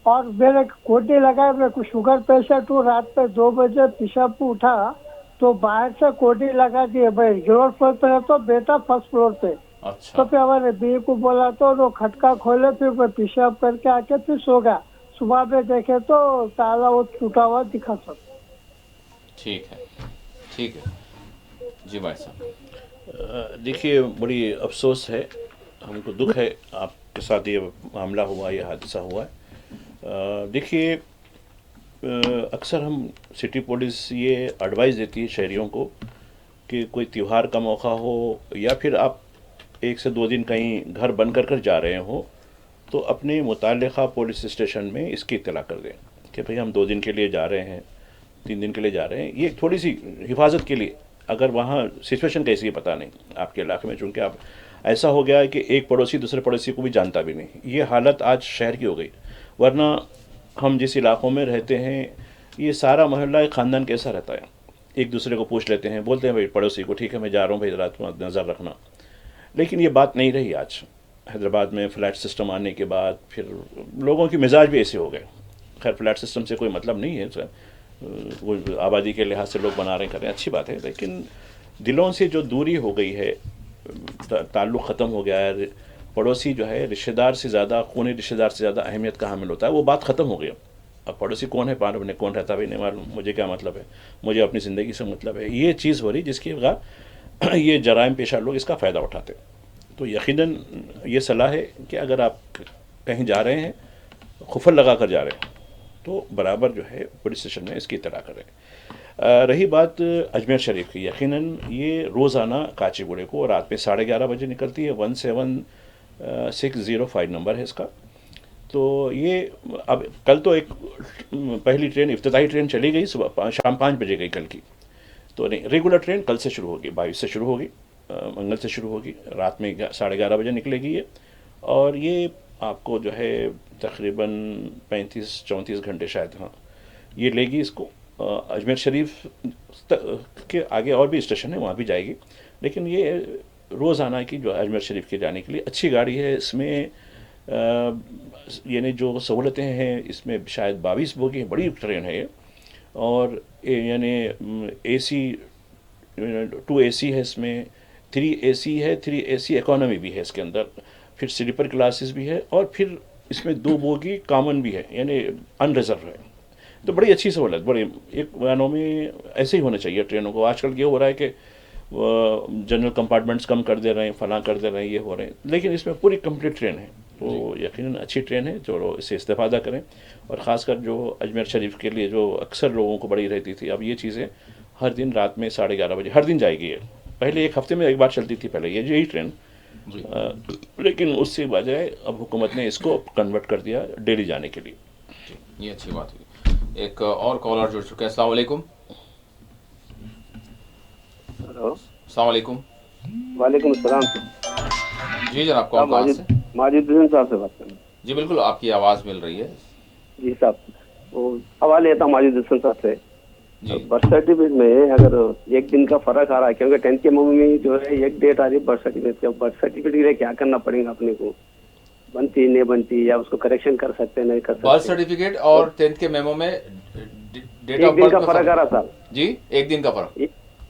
और मेरे कोटी लगाए, मेरे को शुगर पेशेंट हूँ, रात में 2 बजे पेशाब को उठा तो बाहर से कोटी लगा दिए। भाई ग्राउंड फ्लोर पे है तो बेटा फर्स्ट फ्लोर पे। तो अच्छा, फिर हमारे बी को बोला तो वो खटका खोले, फिर मैं पेशाब करके आके फिर सो गया। सुबह में देखे तो ताला वो टूटा हुआ दिखा सब। ठीक है, ठीक है जी भाई साहब। देखिए, बड़ी अफसोस है, हमको दुख है आपके साथ ये मामला हुआ, ये हादसा हुआ है। देखिए, अक्सर हम सिटी पुलिस ये एडवाइस देती है शहरियों को कि कोई त्यौहार का मौका हो या फिर आप 1 से 2 दिन कहीं घर बंद कर जा रहे हो तो अपने मुताल्लिक़ा पुलिस स्टेशन में इसकी इत्तला कर दें कि भाई हम 2 दिन के लिए जा रहे हैं, 3 दिन के लिए जा रहे हैं। ये थोड़ी सी हिफाजत के लिए, अगर वहाँ सिचुएशन कैसी है पता नहीं आपके इलाके में, चूँकि आप ऐसा हो गया है कि एक पड़ोसी दूसरे पड़ोसी को भी जानता भी नहीं। ये हालत आज शहर की हो गई, वरना हम जिस इलाक़ों में रहते हैं ये सारा मोहल्ला एक ख़ानदान कैसा रहता है, एक दूसरे को पूछ लेते हैं, बोलते हैं भाई पड़ोसी को, ठीक है मैं जा रहा हूँ भाई, रात में नज़र रखना। लेकिन ये बात नहीं रही आज हैदराबाद में। फ्लैट सिस्टम आने के बाद फिर लोगों की मिजाज भी ऐसे हो गए। खैर फ्लैट सिस्टम से कोई मतलब नहीं है सर, वो आबादी के लिहाज से लोग बना रहे करें, अच्छी बात है, लेकिन दिलों से जो दूरी हो गई है, ताल्लुक़ ख़त्म हो गया है। पड़ोसी जो है रिश्तेदार से ज़्यादा, खूनी रिश्तेदार से ज़्यादा अहमियत का हामिल होता है, वो बात ख़त्म हो गई। अब पड़ोसी कौन है मालूम नहीं, कौन रहता भी नहीं मालूम, मुझे क्या मतलब है, मुझे अपनी ज़िंदगी से मतलब है। ये चीज़ हो रही जिसकी वजह ये जराइम पेशा लोग इसका फ़ायदा उठाते। तो यकीनन ये सलाह है कि अगर आप कहीं जा रहे हैं, खुफल लगा कर जा रहे हैं, तो बराबर जो है पुलिस स्टेशन में इसकी इत्तला करें। रही बात अजमेर शरीफ की, यकीनन ये रोज़ाना काचीगुड़े को रात में 11:30 बजे निकलती है। 17605 नंबर है इसका। तो ये अब कल तो एक पहली ट्रेन, इफ्तिताही ट्रेन चली गई, सुबह शाम 5 बजे गई कल की। तो नहीं, रेगुलर ट्रेन कल से शुरू होगी, 22 से शुरू होगी, मंगल से शुरू होगी, रात में 11:30 बजे निकलेगी ये। और ये आपको जो है तकरीबन 35-34 घंटे शायद, हाँ, ये लेगी इसको। अजमेर शरीफ के आगे और भी स्टेशन है, वहाँ भी जाएगी। लेकिन ये रोज़ाना की जो अजमेर शरीफ के जाने के लिए अच्छी गाड़ी है। इसमें यानी जो सहूलतें हैं, इसमें शायद 22 बोगी, बड़ी ट्रेन है ये। और यानी AC 2 AC है इसमें, 3 AC है, 3 AC इकोनॉमी भी है इसके अंदर, फिर स्लीपर क्लासेस भी है, और फिर इसमें 2 बोगी कॉमन भी है, यानी अनरिजर्व है। तो बड़ी अच्छी सहूलत, बड़ी एक गानों में ऐसे ही होना चाहिए ट्रेनों को। आजकल ये हो रहा है कि जनरल कंपार्टमेंट्स कम कर दे रहे हैं, फलां कर दे रहे हैं, ये हो रहे हैं, लेकिन इसमें पूरी कंप्लीट ट्रेन है। तो यकीनन अच्छी ट्रेन है, जो इससे इस्तेफादा करें। और ख़ासकर जो अजमेर शरीफ के लिए जो अक्सर लोगों को बड़ी रहती थी, अब ये चीज़ें हर दिन रात में 11:30 बजे हर दिन जाएगी। ये पहले एक हफ्ते में एक बार चलती थी पहले ये यही ट्रेन, लेकिन उससे बजाय अब हुकूमत ने इसको कन्वर्ट कर दिया डेली जाने के लिए। ये अच्छी बात हुई। एक और कॉलर जुड़ चुके हैं। अस्सलाम वालेकुम। हेलो, अस्सलाम वालेकुम। वालेकुम अस्सलाम। जी जनाब, कौन कहाँ से? माजिद हुसैन साहब से बात कर रहे हैं। जी बिल्कुल, आपकी आवाज़ मिल रही है। जी साहब, वो सवाल ये था माजिद हुसैन साहब से, जी बर्थ सर्टिफिकेट में अगर 1 दिन का फर्क आ रहा है, क्योंकि 10th के में जो है एक डेट आ रही है बर्थ सर्टिफिकेट की। बर्थ सर्टिफिकेट के लिए क्या करना पड़ेगा अपने को, बनती नहीं बनती, या उसको करेक्शन कर सकते नहीं कर सकते? बर्थ सर्टिफिकेट और 10th के मेमो में डेट एक ऑफ दिन बर्थ का में फर्क आ रहा साहब जी, 1 दिन का फर्क।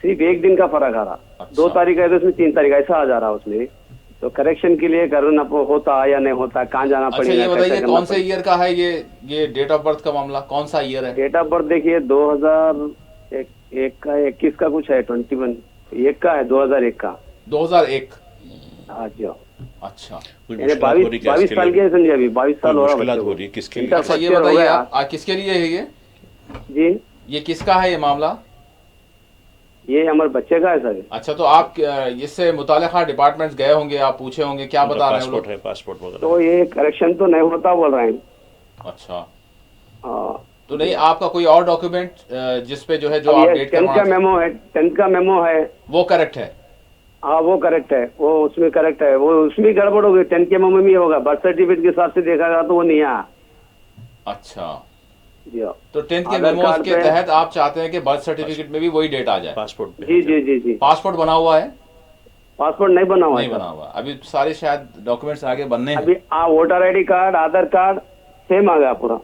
सिर्फ एक दिन का फर्क आ रहा। अच्छा। 2 तारीख है तो उसमें 3 तारीख ऐसा आ जा रहा उसमें। तो करेक्शन के लिए करना होता है या नहीं होता, कहाँ जाना अच्छा पड़ेगा, ये बताइए कैसा कौन करना से ईयर का है ये डेट ऑफ बर्थ का मामला, कौन सा ईयर है? डेट ऑफ बर्थ देखिए 2001 का 21 का कुछ है, 21 1 का है, 2001 का। 2001। हाँ जी। अच्छा कोई यानी मुश्किलात हो रही क्या 22 इसके साल लिए? के हैं संजय, अभी 22 साल कोई हो रहा मुश्किलात बच्चे हो को। रही है किसके लिए? अच्छा ये हो बताइए गया। किसके लिए है जी ये किसका है ये मामला? ये हमारे बच्चे का है सर। अच्छा तो आप इससे मुताल्लिका डिपार्टमेंट्स गए होंगे, आप पूछे होंगे, क्या उनका बता रहे हैं वो पासपोर्ट लोग? है, पासपोर्ट वगैरह तो ये करेक्शन तो नहीं होता बोल रहे हैं। अच्छा हाँ। तो नहीं आपका कोई और डॉक्यूमेंट जिसपे जो है जो अब आप ये डेट 10th का करवाना मेमो है, 10th का मेमो है। वो करेक्ट है? हाँ वो करेक्ट है, वो उसमें करेक्ट है, वो उसमें गड़बड़ होगी। 10th के मेमो में होगा, बर्थ सर्टिफिकेट के हिसाब से देखा गया तो वो नहीं आया। अच्छा जी हाँ। तो 10th के आधार मेमोज कार्ड के पे- तहत आप चाहते हैं कि बर्थ सर्टिफिकेट में भी वही डेट आ जाए? पासपोर्ट पे जी जी जी जी। पासपोर्ट बना हुआ है? पासपोर्ट नहीं बना हुआ है नहीं सर। बना हुआ, अभी सारे शायद डॉक्यूमेंट्स आगे बनने हैं। अभी वोटर आईडी कार्ड, आधार कार्ड सेम आ गया पूरा।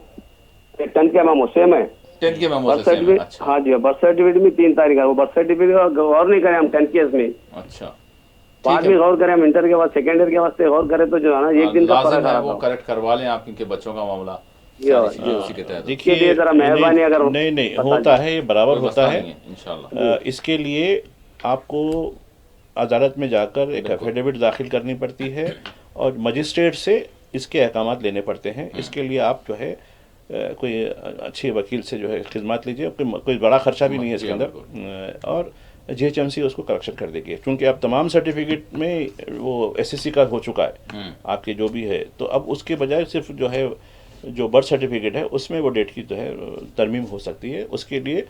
10th का मेमो सेम है। 10th के मेमो बर्थ से सेम है? सर्टिफिकेट, अच्छा हाँ जी, बर्थ सर्टिफिकेट में 3 तारीख है। वो बर्थ सर्टिफिकेट गौर नहीं करें हम 10th केस में, अच्छा बाद ठीक में है। गौर करें हम इंटर के बाद, सेकेंड ईयर के वास्ते गौर करें तो जो है ना एक दिन का लाजिम फर्क आ है रहा वो था। करेक्ट करवा लें आप, क्योंकि बच्चों का मामला जी हाँ, सारी चीजें जी उसी के तहत देखिए इसके लिए जरा मेहरबानी अगर नहीं नहीं बता होता दें। है, ये बराबर कोई होता मसला है। नहीं है इंशाल्लाह। इसके लिए आपको अदालत में जाकर एक बिल्कुल। एफिडेविट दाखिल करनी पड़ती है और मजिस्ट्रेट से इसके अहकामात लेने पड़ते हैं। इसके लिए आप जो है कोई अच्छे वकील से जो है खिदमत लीजिए। कोई बड़ा खर्चा भी नहीं है इसके जी, अंदर, और जीएचएमसी उसको करेक्शन कर देगी, क्योंकि अब तमाम सर्टिफिकेट में वो एसएससी का हो चुका है आपके जो भी है। तो अब उसके बजाय सिर्फ जो है जो बर्थ सर्टिफिकेट है उसमें वो डेट की जो है तरमीम हो सकती है। उसके लिए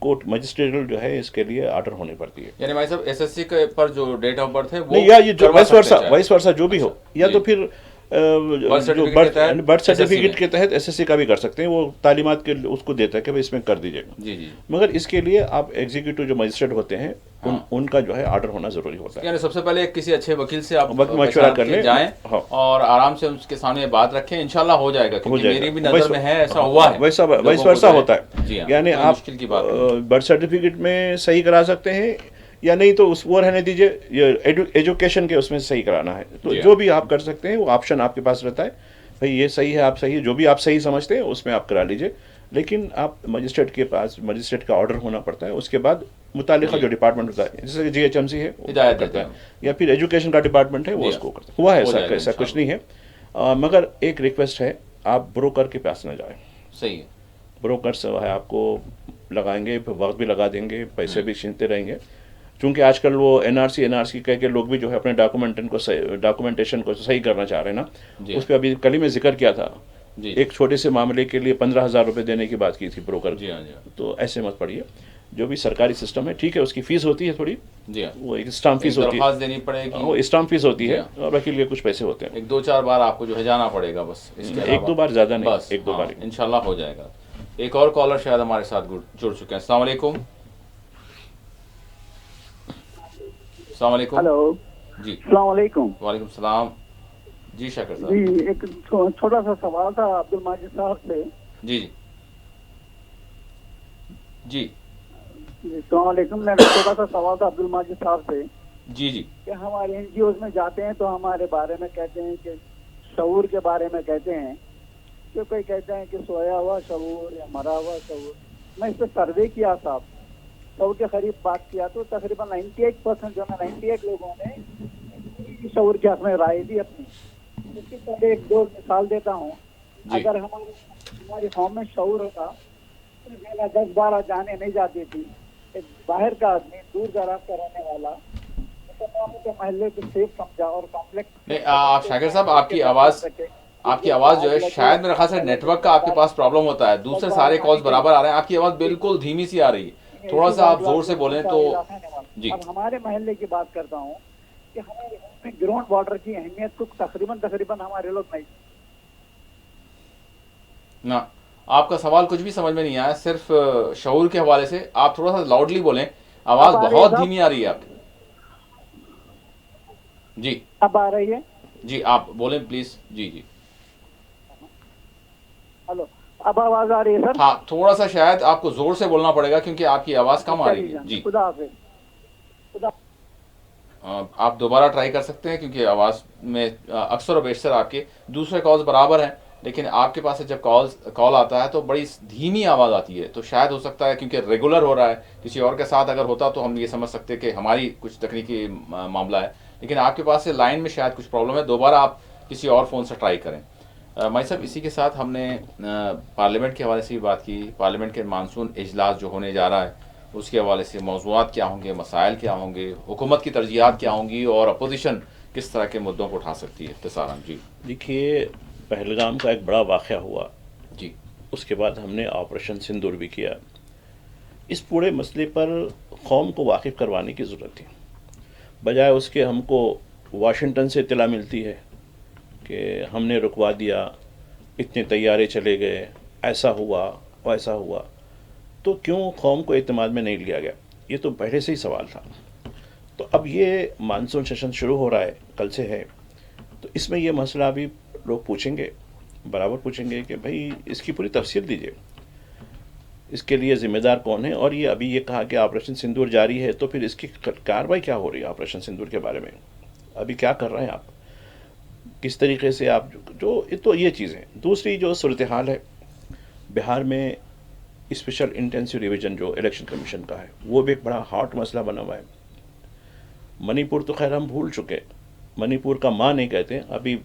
कोर्ट मजिस्ट्रेटल जो है इसके लिए आर्डर होनी पड़ती है। यानी भाई साहब एसएससी के पर जो डेट ऑफ बर्थ है वो नहीं, या ये जो करवा वाइस सकते हैं वर्सा चाहे। जो भी हो, या जी। तो फिर बर्थ जो सर्टिफिकेट के तहत बर्थ SSC सर्टिफिकेट में। के तहत एसएससी का भी कर सकते हैं। वो तालीमात के उसको देता है कि भाई इसमें कर दीजिएगा। जी जी मगर इसके लिए आप एग्जीक्यूटिव जो मजिस्ट्रेट होते हैं हाँ। उनका जो है आर्डर होना जरूरी होता है। यानी सबसे पहले किसी अच्छे वकील से आप वक्त मशवरा पहचान कर के लें। जाएं हाँ। और आराम से उसके सामने बात रखें, इंशाल्लाह हो जाएगा, हो क्योंकि जाएगा। मेरी भी नजर में है ऐसा हुआ है। वैसा लोगों को वर्षा जो है- होता जी है। हाँ, यानी कोई आप मुश्किल की बात नहीं। बर्थ सर्टिफिकेट में सही करा सकते हैं, या नहीं तो उस वो रहने दीजिए, ये एजुकेशन के उसमें सही कराना है तो जी हाँ। जो भी आप कर सकते हैं वो ऑप्शन आपके पास रहता है। भाई ये सही है, आप सही है, जो भी आप सही समझते हैं उसमें आप करा लीजिए। लेकिन आप मजिस्ट्रेट के पास मजिस्ट्रेट का ऑर्डर होना पड़ता है। उसके बाद मुतालिका जो डिपार्टमेंट होता है, जैसे कि जीएचएमसी है वो हिदायत करता देते है, या फिर एजुकेशन का डिपार्टमेंट है वो जी उसको करता है। हुआ है हो ऐसा, जाएगा ऐसा कुछ इंशाल्लाह। नहीं है। मगर एक रिक्वेस्ट है, आप ब्रोकर के पास न जाएं। सही है। ब्रोकर से है आपको लगाएंगे, वक्त भी लगा देंगे, पैसे भी छीनते रहेंगे। क्योंकि आजकल वो एनआरसी कह के लोग भी जो है अपने डॉक्यूमेंटेशन को सही करना चाह रहे हैं जी। ना। उस पर अभी कल ही में जिक्र किया था, जी एक छोटे से मामले के लिए 15,000 रुपये देने की बात की थी ब्रोकर। जी हाँ जी हाँ तो ऐसे मत पड़िए। जो भी सरकारी सिस्टम है ठीक है, उसकी फीस होती है थोड़ी, जी हाँ। वो एक स्टाम्प एक फीस होती है, दरख्वास्त देनी पड़ेगी, वो स्टाम्प फीस होती जी है, हाँ। और वकील के कुछ पैसे होते हैं। एक दो चार बार आपको जो है जाना पड़ेगा बस, इसके एक अलावा दो बार ज़्यादा नहीं, बस एक दो बार ही। इंशाल्लाह हो जाएगा। एक और कॉलर शायद हमारे साथ जुड़ चुके हैं। अस्सलाम वालेकुम। अस्सलाम वालेकुम। हेलो, जी अस्सलाम वालेकुम। वालेकुम सलाम। जी शाकिर साहब। जी एक छोटा सा सवाल था अब्दुल माजिद साहब से। जी जी जी जी अस्सलाम वालेकुम। मेरा छोटा सा सवाल था अब्दुल माजिद साहब से जी जी कि हमारे एनजीओ में जाते हैं तो हमारे बारे में कहते हैं कि शऊर के बारे में कहते हैं कि कोई कहते हैं कि सोया हुआ शऊर या मरा हुआ शऊर। मैं इस पर सर्वे किया साहब, शऊर के करीब बात किया तो तकरीबन 98% जो है 98 लोगों ने शऊर के हक में राय दी अपनी। इसकी पहले एक दो मिसाल देता हूँ। जी। अगर हमारी कौम में शऊर होता तो मेरा 10-12 जाने नहीं जाती थी। एक बाहर का आदमी, दूर दराज का रहने वाला, तो महल्ले को सेफ समझा और कॉम्प्लेक्स। नहीं आप शाकिर साहब आपकी आवाज़ जो है शायद मेरे ख्याल से नेटवर्क का आपके पास प्रॉब्लम होता है। दूसरे सारे कॉल्स बराबर आ रहे हैं, आपकी आवाज़ बिल्कुल धीमी सी आ रही है। थोड़ा सा आप जोर से बोलें तो जी। अब हमारे महल्ले की बात करता हूँ कि हमारे गाँव में ग्राउंड वाटर की अहमियत को तकरीबन हमारे लोग नहीं। ना आपका सवाल कुछ भी समझ में नहीं आया, सिर्फ शऊर के हवाले से आप थोड़ा सा लाउडली बोलें, आवाज़ अब आ रही है बहुत साहब? धीमी आ रही है आपकी। जी अब आ रही है? जी आप बोलें प्लीज। Ji ji hello. अब आवाज आ रही है सर? हाँ, थोड़ा सा शायद आपको जोर से बोलना पड़ेगा क्योंकि आपकी आवाज कम आ रही है जी। खुदा हाफिज। आप दोबारा ट्राई कर सकते हैं क्योंकि आवाज़ में अक्सर और बेशतर आपके दूसरे कॉल्स बराबर हैं, लेकिन आपके पास से जब कॉल आता है तो बड़ी धीमी आवाज़ आती है। तो शायद हो सकता है क्योंकि रेगुलर हो रहा है, किसी और के साथ अगर होता तो हम ये समझ सकते कि हमारी कुछ तकनीकी मामला है, लेकिन आपके पास से लाइन में शायद कुछ प्रॉब्लम है। दोबारा आप किसी और फ़ोन से ट्राई करें। भाई साहब, इसी के साथ हमने पार्लियामेंट के हवाले से भी बात की। पार्लियामेंट के मानसून इजलास जो होने जा रहा है उसके हवाले से मौज़ूआत क्या होंगे, मसाइल क्या होंगे, हुकूमत की तरजीहात क्या होंगी और अपोजिशन किस तरह के मुद्दों को उठा सकती है। इख्तिसारन जी। देखिए, पहलगाम का एक बड़ा वाक़या हुआ जी, उसके बाद हमने ऑपरेशन सिंदूर भी किया। इस पूरे मसले पर कौम को वाकिफ़ करवाने की ज़रूरत थी। बजाय उसके हमको वाशिंगटन से इत्तला मिलती है कि हमने रुकवा दिया, इतने तैयारे चले गए, ऐसा हुआ वैसा हुआ, तो क्यों कौम को एतमाद में नहीं लिया गया? ये तो पहले से ही सवाल था। तो अब ये मानसून सेशन शुरू हो रहा है, कल से है, तो इसमें ये मसला अभी लोग पूछेंगे, बराबर पूछेंगे कि भाई इसकी पूरी तफसील दीजिए, इसके लिए ज़िम्मेदार कौन है। और ये अभी ये कहा कि ऑपरेशन सिंदूर जारी है, तो फिर इसकी कार्रवाई क्या हो रही है ऑपरेशन सिंदूर के बारे में? अभी क्या कर रहे हैं आप, किस तरीके से आप तो ये चीज़ें। दूसरी जो सूरत हाल है बिहार में, स्पेशल इंटेंसिव रिवीजन जो इलेक्शन कमीशन का है, वो भी एक बड़ा हॉट मसला बना हुआ है। मणिपुर तो खैर हम भूल चुके, मणिपुर का मां नहीं कहते। अभी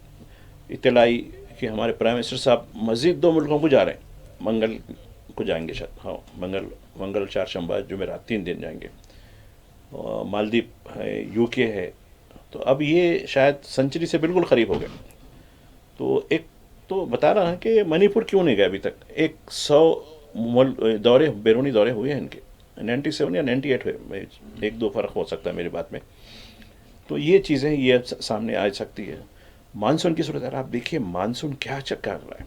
इत्तलाई कि हमारे प्राइम मिनिस्टर साहब मज़ीद 2 मुल्कों को जा रहे हैं, मंगल को जाएंगे शायद, हाँ मंगल 4 शंबा जुमेरात 3 दिन जाएंगे। मालदीव है, यूके है, तो अब ये शायद सेंचुरी से बिल्कुल करीब हो गए। तो एक तो बता रहा है कि मणिपुर क्यों नहीं गए अभी तक। 100 दौरे, बैरूनी दौरे हुए हैं इनके, 97 या 98 हुए, 1-2 फ़र्क हो सकता है मेरी बात में। तो ये चीज़ें ये सामने आ सकती है। मानसून की सूरत आप देखिए, मानसून क्या कर रहा है।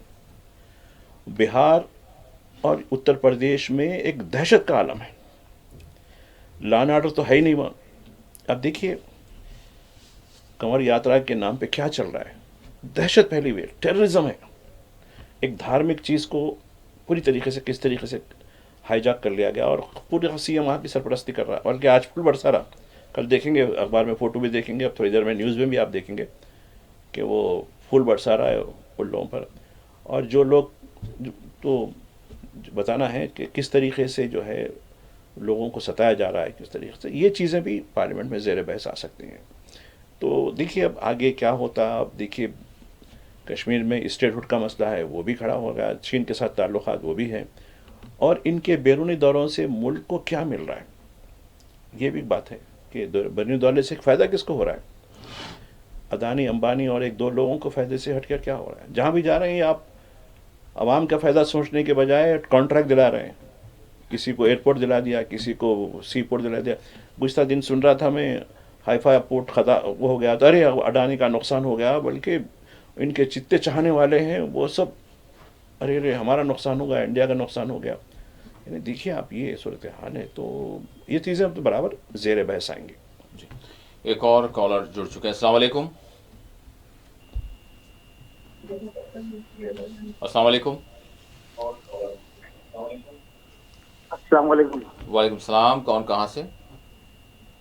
बिहार और उत्तर प्रदेश में एक दहशत का आलम है, लॉ एंड ऑर्डर तो है ही नहीं वहाँ। अब देखिए कंवर यात्रा के नाम पे क्या चल रहा है, दहशत फैली हुई है, टेररिज्म है। एक धार्मिक चीज़ को पूरी तरीके से किस तरीके से हाईजैक कर लिया गया और पूरे सीएम वहाँ की सरपरस्ती कर रहा है। बल्कि आज फुल बरसा रहा, कल देखेंगे अखबार में, फ़ोटो भी देखेंगे, अब थोड़ी देर में न्यूज़ में भी आप देखेंगे कि वो फुल बरसा रहा है उन लोगों पर। और जो लोग तो बताना है कि किस तरीके से जो है लोगों को सताया जा रहा है, किस तरीके से, ये चीज़ें भी पार्लियामेंट में ज़ेर बहस आ सकती हैं। तो देखिए अब आगे क्या होता। अब देखिए कश्मीर में स्टेटहुड का मसला है, वो भी खड़ा हो गया, चीन के साथ ताल्लुकात वो भी हैं, और इनके बैरूनी दौरों से मुल्क को क्या मिल रहा है, ये भी बात है कि बैरूनी दौरे से फ़ायदा किसको हो रहा है। अदानी, अंबानी और 1-2 लोगों को फ़ायदे से हटकर क्या हो रहा है। जहाँ भी जा रहे हैं आप आवाम का फ़ायदा सोचने के बजाय कॉन्ट्रैक्ट दिला रहे हैं। किसी को एयरपोर्ट दिला दिया, किसी को सी पोर्ट दिला दिया। गुज़श्ता दिन सुन रहा था मैं, हाइफा पोर्ट वो हो गया, तो अरे अडानी का नुकसान हो गया, बल्कि इनके जितने चाहने वाले हैं वो सब अरे हमारा नुकसान होगा, इंडिया का नुकसान हो गया। यानी देखिए आप ये सूरत हाल है। तो ये चीज़ें अब तो बराबर ज़ेर बहस आएंगी। जी, एक और कॉलर जुड़ चुके हैं। अस्सलाम वालेकुम। अस्सलाम वालेकुम। अस्सलाम वालेकुम। वालेकुम सलाम। कौन, कहाँ से?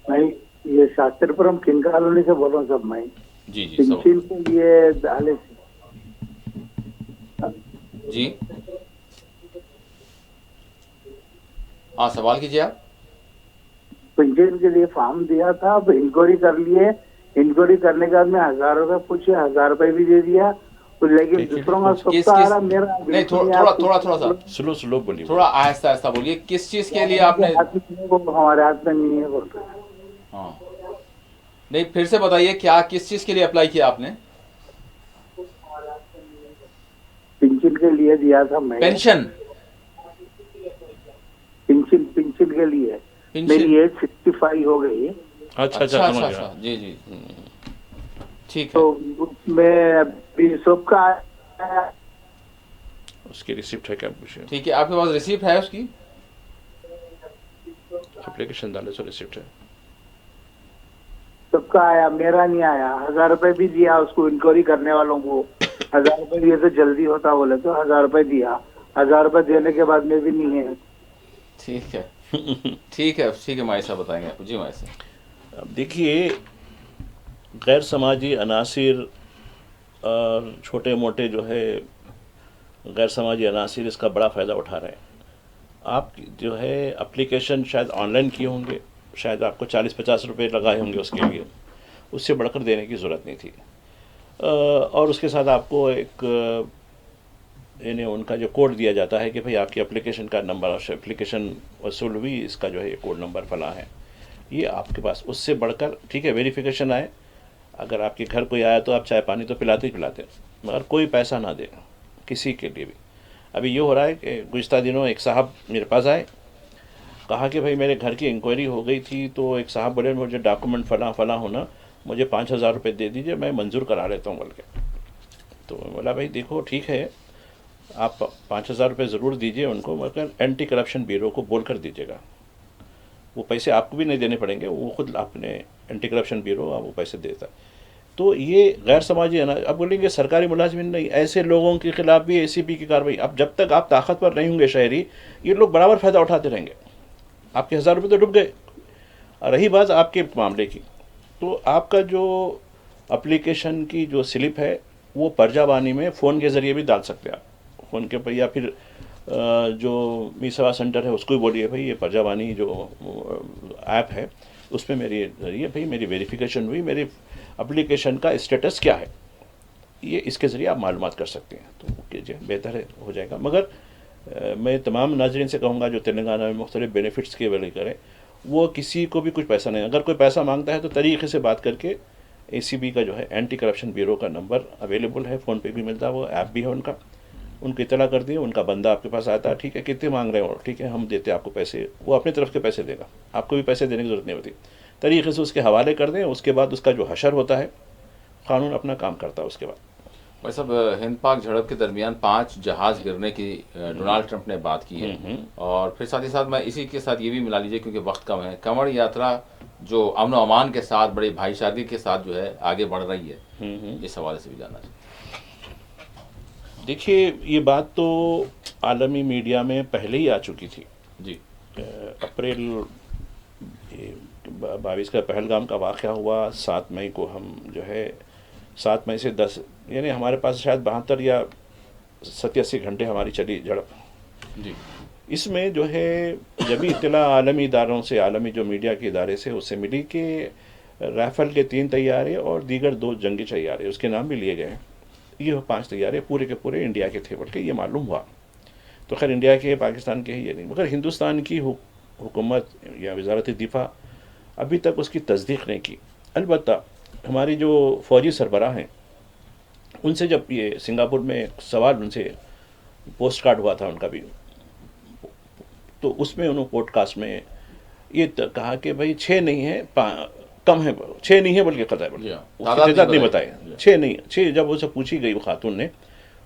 मैं ये शास्त्रीपुरम किंग कॉलोनी से बोल रहा हूँ साहब। मैं जी जी पेंशन के लिए डाले जी, हाँ सवाल कीजिए आप। पेंशन के लिए फॉर्म दिया था, अब इंक्वायरी कर लिए। इंक्वायरी करने के बाद में 1000 रुपए पूछे, 1000 रुपए भी दे दिया, लेकिन दूसरों का सबका आ रहा, मेरा नहीं। थोड़ा सा स्लो बोलिए, थोड़ा आहिस्ता आहिस्ता बोलिए। किस चीज के लिए आपने? हमारे हाथ में नहीं है बोलते। हाँ, नहीं, फिर से बताइए, क्या किस चीज के लिए अप्लाई किया आपने? पेंशन के लिए दिया था मैं। पेंशन के लिए मेरी एज 65 हो गई। अच्छा, जी जी, ठीक है। तो उसमें अभी सबका उसकी रिसिप्ट है क्या पूछिए। ठीक है, आपके पास रिसिप्ट है उसकी? एप्लीकेशन डाले तो रिसिप्ट है। सबका आया, मेरा नहीं आया। 1000 रुपए भी दिया उसको, इंक्वायरी करने वालों को 1000 रुपए दिए तो जल्दी होता बोले, तो 1000 रुपए दिया। 1000 रुपए देने के बाद में भी नहीं है। ठीक है ठीक है माई साहब बताएंगे। जी माई साहब। अब देखिए, गैर समाजी अनासिर और छोटे मोटे जो है गैर समाजी अनासिर इसका बड़ा फ़ायदा उठा रहे हैं। आप जो है एप्लीकेशन शायद ऑनलाइन किए होंगे, शायद आपको 40-50 रुपये लगाए होंगे उसके लिए, उससे बढ़कर देने की ज़रूरत नहीं थी। और उसके साथ आपको एक यानी उनका जो कोड दिया जाता है कि भाई आपकी एप्लीकेशन का नंबर, एप्लीकेशन वसूल हुई, इसका जो है ये कोड नंबर फला है, ये आपके पास। उससे बढ़कर ठीक है वेरिफिकेशन आए, अगर आपके घर कोई आया तो आप चाय पानी तो पिलाते ही पिलाते, मगर कोई पैसा ना दे किसी के लिए भी। अभी ये हो रहा है कि गुज़िश्ता दिनों एक साहब मेरे पास आए, कहा कि भाई मेरे घर की इंक्वायरी हो गई थी, तो एक साहब बोले मुझे डॉक्यूमेंट फला होना, मुझे 5000 रुपये दे दीजिए, मैं मंजूर करा लेता हूँ बोल के। तो बोला भाई देखो ठीक है, आप 5000 रुपये ज़रूर दीजिए उनको, मगर एंटी करप्शन ब्यूरो को बोल कर दीजिएगा। वो पैसे आपको भी नहीं देने पड़ेंगे, वो खुद अपने एंटी करप्शन ब्यूरो वो पैसे देता है। तो ये गैर समाजी अब बोलेंगे सरकारी मुलाजिमिन नहीं, ऐसे लोगों के खिलाफ भी ACP की कार्रवाई। अब जब तक आप ताकतवर नहीं होंगे शहरी, ये लोग बराबर फ़ायदा उठाते रहेंगे। आपके 1000 रुपये तो डूब गए। रही बात आपके मामले की, तो आपका जो एप्लीकेशन की जो स्लिप है वो पर्जावानी में फ़ोन के ज़रिए भी डाल सकते हैं आप, फ़ोन के पर, या फिर जो मी सेवा सेंटर है उसको भी बोलिए भाई ये पर्जावानी जो ऐप है उसमें मेरी ज़रिए भाई मेरी वेरिफिकेशन हुई, मेरी एप्लीकेशन का स्टेटस क्या है, ये इसके ज़रिए आप मालूमात कर सकते हैं। तो कीजिए, बेहतर है, हो जाएगा। मगर मैं तमाम नाज़रीन से कहूँगा जो तेलंगाना में मुख्तलिफ बेनिफिट्स के वाले करें, वो किसी को भी कुछ पैसा नहीं, अगर कोई पैसा मांगता है तो तरीके से बात करके ACB का जो है एंटी करप्शन ब्यूरो का नंबर अवेलेबल है, फ़ोन पे भी मिलता है, वो ऐप भी है उनका, उनको इतला कर दिए, उनका बंदा आपके पास आता है, ठीक है कितने मांग रहे हो, ठीक है हम देते हैं आपको पैसे, वो अपनी तरफ के पैसे देगा, आपको भी पैसे देने की ज़रूरत नहीं होती। तरीके से उसके हवाले कर दें, उसके बाद उसका जो हशर होता है, कानून अपना काम करता है उसके बाद। भाई साहब, हिंद पाक झड़प के दरमियान 5 जहाज़ गिरने की डोनाल्ड ट्रंप ने बात की है, और फिर साथ ही साथ मैं इसी के साथ ये भी मिला लीजिए क्योंकि वक्त कम है, कंवड़ यात्रा जो अमन व अमान के साथ बड़ी भाईचारगी के साथ जो है आगे बढ़ रही है, इस हवाले से भी जानना चाहिए। देखिए, ये बात तो आलमी मीडिया में पहले ही आ चुकी थी जी। अप्रैल 22 का पहलगाम का वाक़या हुआ, 7 मई को हम जो है 7 मई से 10 यानी हमारे पास शायद 72 या 87 घंटे हमारी चली झड़प जी। इसमें जो है जब भी इत्तला आलमी इदारों से, आलमी जो मीडिया के इदारे से उससे मिली कि राइफल के 3 तैयारे और दीगर 2 जंगी तैयारे, उसके नाम भी लिए गए, ये 5 तैयारे पूरे के पूरे इंडिया के थे बल्कि ये मालूम हुआ। तो खैर इंडिया के, पाकिस्तान के ही ये नहीं, मगर हिंदुस्तान की हुकूमत या वजारत दिफा अभी तक उसकी तस्दीक नहीं की। अलबत्ता हमारी जो फ़ौजी सरबराह हैं उनसे जब ये सिंगापुर में सवाल उनसे पोस्ट कार्ड हुआ था उनका भी, तो उसमें उन्होंने पॉडकास्ट में ये कहा कि भाई 6 नहीं है, कम है, 6 नहीं है बल्कि कतई है, उसकी तादाद नहीं बताए, 6 नहीं, 6 जब उसे पूछी गई वो खातून ने,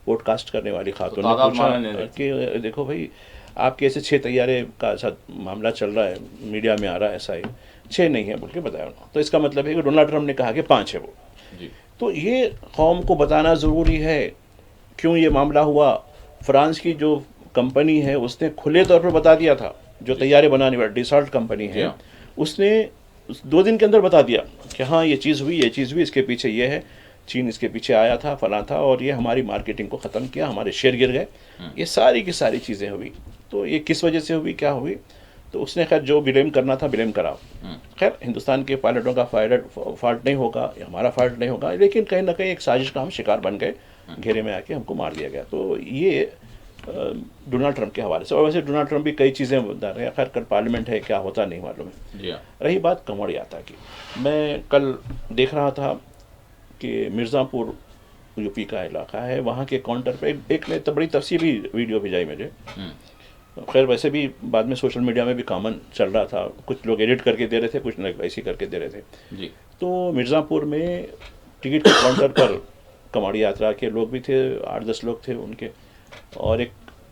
पॉडकास्ट करने वाली खातून ने पूछा कि देखो भाई आपके ऐसे 6 तैयारे का ऐसा मामला चल रहा है, मीडिया में आ रहा है ऐसा ही, 6 नहीं है बोल के बताया उन्होंने। तो इसका मतलब है कि डोनाल्ड ट्रंप ने कहा कि 5 है वो जी। तो ये कौम को बताना ज़रूरी है क्यों ये मामला हुआ। फ्रांस की जो कंपनी है उसने खुले तौर पर बता दिया था, जो तैयारे बनाने वाली डिसॉल्ट कंपनी है, उसने 2 दिन के अंदर बता दिया कि हाँ ये चीज़ हुई, ये चीज़ हुई, इसके पीछे ये है, चीन इसके पीछे आया था, फला था, और ये हमारी मार्केटिंग को ख़त्म किया, हमारे शेयर गिर गए, ये सारी की सारी चीज़ें हुई। तो ये किस वजह से हुई, क्या हुई, तो उसने खैर जो ब्लेम करना था ब्लेम करा। खैर हिंदुस्तान के पायलटों का फॉल्ट नहीं होगा, हमारा फॉल्ट नहीं होगा, लेकिन कहीं ना कहीं एक साजिश का हम शिकार बन गए, घेरे में आके हमको मार दिया गया। तो ये डोनाल्ड ट्रंप के हवाले से, और वैसे डोनाल्ड ट्रंप भी कई चीज़ें बता रहे हैं, खैर कल पार्लियामेंट है, क्या होता नहीं मालूम है। रही बात कंवड़ यात्रा की, मैं कल देख रहा था कि मिर्ज़ापुर यूपी का इलाका है, वहाँ के काउंटर पे एक ने तो बड़ी तफसीली वीडियो भेजाई मुझे। खैर वैसे भी बाद में सोशल मीडिया में भी कॉमन चल रहा था, कुछ लोग एडिट करके दे रहे थे, कुछ लोग ऐसे करके दे रहे थे जी। तो मिर्ज़ापुर में टिकट के काउंटर पर कंवड़ यात्रा के लोग भी थे, 8-10 लोग थे उनके, और एक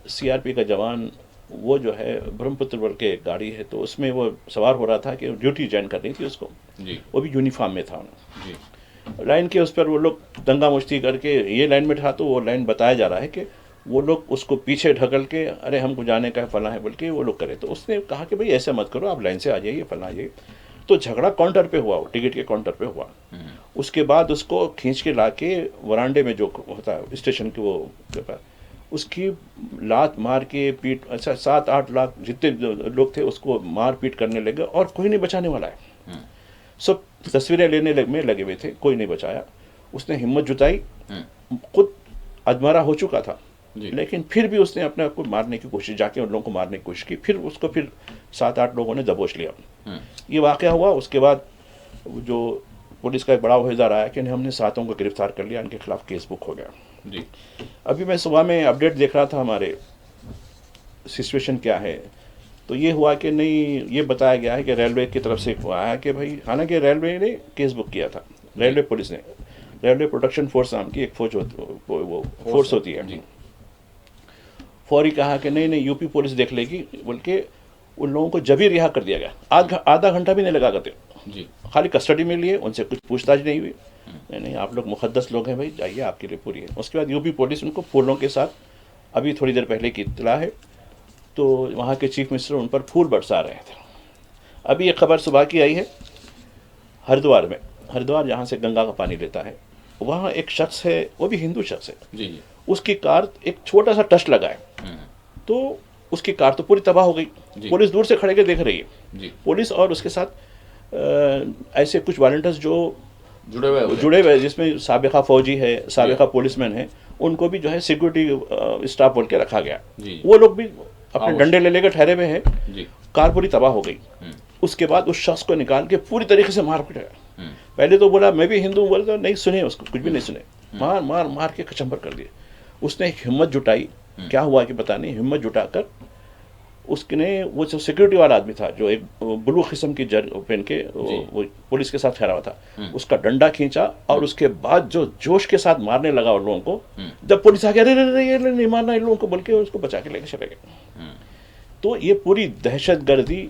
CRP का जवान, वो जो है ब्रह्मपुत्र बल के गाड़ी है, तो उसमें वो सवार हो रहा था कि ड्यूटी ज्वाइन करनी थी उसको जी। वो भी यूनिफॉर्म में था जी। लाइन के उस पर वो लोग दंगा मुश्ती करके ये लाइन में था, तो वो लाइन बताया जा रहा है कि वो लोग उसको पीछे ढकल के अरे हमको जाने का है फला है बोल के वो लोग करे। तो उसने कहा कि भाई ऐसे मत करो, आप लाइन से आ जाइए, फला आ जाइए। तो झगड़ा काउंटर पे हुआ, टिकट के काउंटर पे हुआ। उसके बाद उसको खींच के ला के वरांडे में जो होता है स्टेशन के वो के पास, उसकी लात मार के पीट, अच्छा 7-8 लाख जितने लोग थे उसको मार पीट करने लगे और कोई नहीं बचाने वाला है। सब तस्वीरें लेने में लगे हुए थे, कोई नहीं बचाया। उसने हिम्मत जुटाई, खुद अधमरा हो चुका था लेकिन फिर भी उसने अपने आप को मारने की कोशिश, जाके उन लोगों को मारने की कोशिश की। फिर उसको फिर 7-8 लोगों ने दबोच लिया। ये वाक़या हुआ। उसके बाद जो पुलिस का एक बड़ा अहदेदार आया कि हमने 7 को गिरफ्तार कर लिया, इनके खिलाफ केस बुक हो गया जी। अभी मैं सुबह में अपडेट देख रहा था हमारे सिचुएशन क्या है, तो ये हुआ कि नहीं, ये बताया गया है कि रेलवे की तरफ से आया कि भाई, हालांकि रेलवे ने केस बुक किया था, रेलवे पुलिस ने, रेलवे प्रोटेक्शन फोर्स नाम की एक फौज वो फोर्स होती है, फौरी कहा कि नहीं नहीं यूपी पुलिस देख लेगी बोल के उन लोगों को जब ही रिहा कर दिया गया। आधा घंटा भी नहीं लगा करते जी, खाली कस्टडी में लिए, उनसे कुछ पूछताछ नहीं हुई। नहीं आप लोग मुकद्दस लोग हैं भाई, जाइए आपके लिए पूरी है। उसके बाद यूपी पुलिस उनको फूलों के साथ, अभी थोड़ी देर पहले की इत्तला है, तो वहाँ के चीफ मिनिस्टर उन पर फूल बरसा रहे थे। अभी एक खबर सुबह की आई है, हरिद्वार में, हरिद्वार जहाँ से गंगा का पानी लेता है, वहाँ एक शख्स है, वो भी हिंदू शख्स है जी, उसकी कार एक छोटा सा टच लगा है, तो उसकी कार तो पूरी तबाह हो गई। पुलिस दूर से खड़े के देख रही है जी। पुलिस और उसके साथ ऐसे कुछ वॉलंटियर्स जो जुड़े हुए जिसमें साबिका फौजी है, साबिका पुलिसमैन है, उनको भी जो है सिक्योरिटी स्टाफ बोल के रखा गया। वो लोग भी अपने डंडे ले लेकर ठहरे हुए हैं। कार पूरी तबाह हो गई। उसके बाद उस शख्स को निकाल के पूरी तरीके से मार पीटा। पहले तो बोला मैं भी हिंदू, बोलता नहीं सुने, उसको कुछ भी नहीं सुने, मार मार मार के कचंबर कर दिए। उसने एक हिम्मत जुटाई, क्या हुआ कि पता नहीं, हिम्मत जुटाकर उसने, वो जो सिक्योरिटी वाला आदमी था जो एक ब्लू किस्म की जर पहन के वो पुलिस के साथ ठहरा हुआ था, उसका डंडा खींचा और उसके बाद जो जोश के साथ मारने लगा उन लोगों को। जब पुलिस आ गया, अरे ये नहीं मारना इन लोगों को बोल के उसको बचा के लेके चले गए। तो ये पूरी दहशतगर्दी,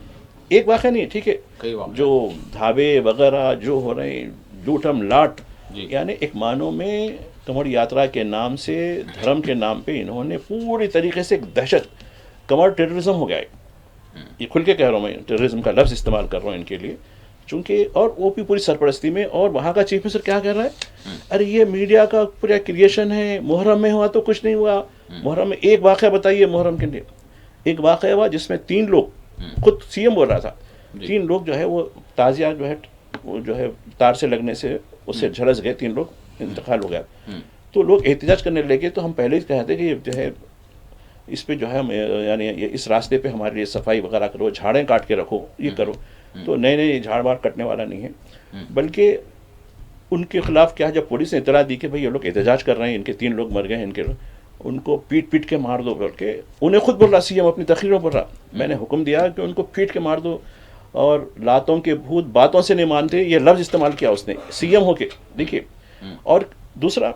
एक वाक़या नहीं है, ठीक है, जो धाबे वगैरह जो हो रहे हैं, लूटम लाट, यानी एक मानो में कमर यात्रा के नाम से, धर्म के नाम पे इन्होंने पूरी तरीके से एक दहशत, कमर टेररिज्म हो गया है। ये खुल के कह रहा हूँ मैं, टेररिज्म का लफ्ज़ इस्तेमाल कर रहा हूँ इनके लिए, चूँकि और वो भी पूरी सरपरस्ती में। और वहाँ का चीफ मिनिस्टर क्या कह रहा है, अरे ये मीडिया का पूरा क्रिएशन है, मुहर्रम में हुआ तो कुछ नहीं हुआ। मुहर्रम में एक वाक़या बताइए, मुहर्रम के लिए एक वाक़या हुआ जिसमें 3 लोग, खुद सीएम बोल रहा था, 3 लोग जो है वो ताज़िया जो है वो जो है तार से लगने से उससे झलस गए, 3 लोग इंतकाल हो गया। तो लोग एहतिजाज करने लगे। तो हम पहले ही कहते कि जो है इस पे जो है यानी इस रास्ते पे हमारे लिए सफाई वगैरह करो, झाड़ें काट के रखो, ये करो। तो नए झाड़ बाड़ कटने वाला नहीं है, बल्कि उनके खिलाफ क्या, जब पुलिस ने इतला दी कि भाई ये लोग एहतिजाज कर रहे हैं, इनके 3 लोग मर गए हैं, इनके उनको पीट पीट के मार दो बोल के, उन्हें खुद बोल रहा सीएम अपनी तकरीरों बोल रहा, मैंने हुक्म दिया कि उनको पीट के मार दो, और लातों के भूत बातों से नहीं मानते, ये लफ्ज़ इस्तेमाल किया उसने सीएम होके, देखिए। और दूसरा,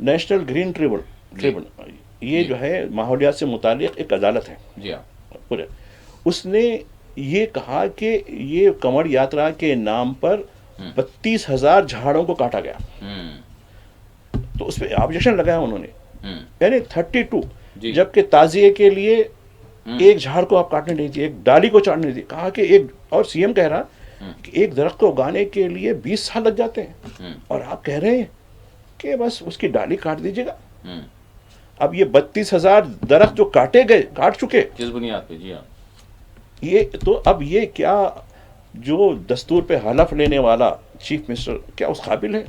नेशनल ग्रीन ट्रिब्यूनल, ये जो है माहौलियात से मुतालिक एक अदालत है जी पूरे, उसने ये कहा कि ये कमर यात्रा के नाम पर 32,000 झाड़ों को काटा गया। तो उस पर ऑब्जेक्शन लगाया उन्होंने, यानी 32, जबकि ताजिए के लिए एक झाड़ को आप काटने नहीं दिए, एक डाली को चाटने दिए। कहा कि एक, और सीएम कह रहा कि एक दरख्त को उगाने के लिए 20 साल लग जाते हैं, और आप कह रहे हैं कि बस उसकी डाली काट दीजिएगा। अब ये 32,000 दरख्त जो काटे गए, काट चुके, किस बुनियाद पे? जी हाँ, ये तो अब ये क्या, जो दस्तूर पे हलफ लेने वाला चीफ मिनिस्टर क्या उस काबिल है?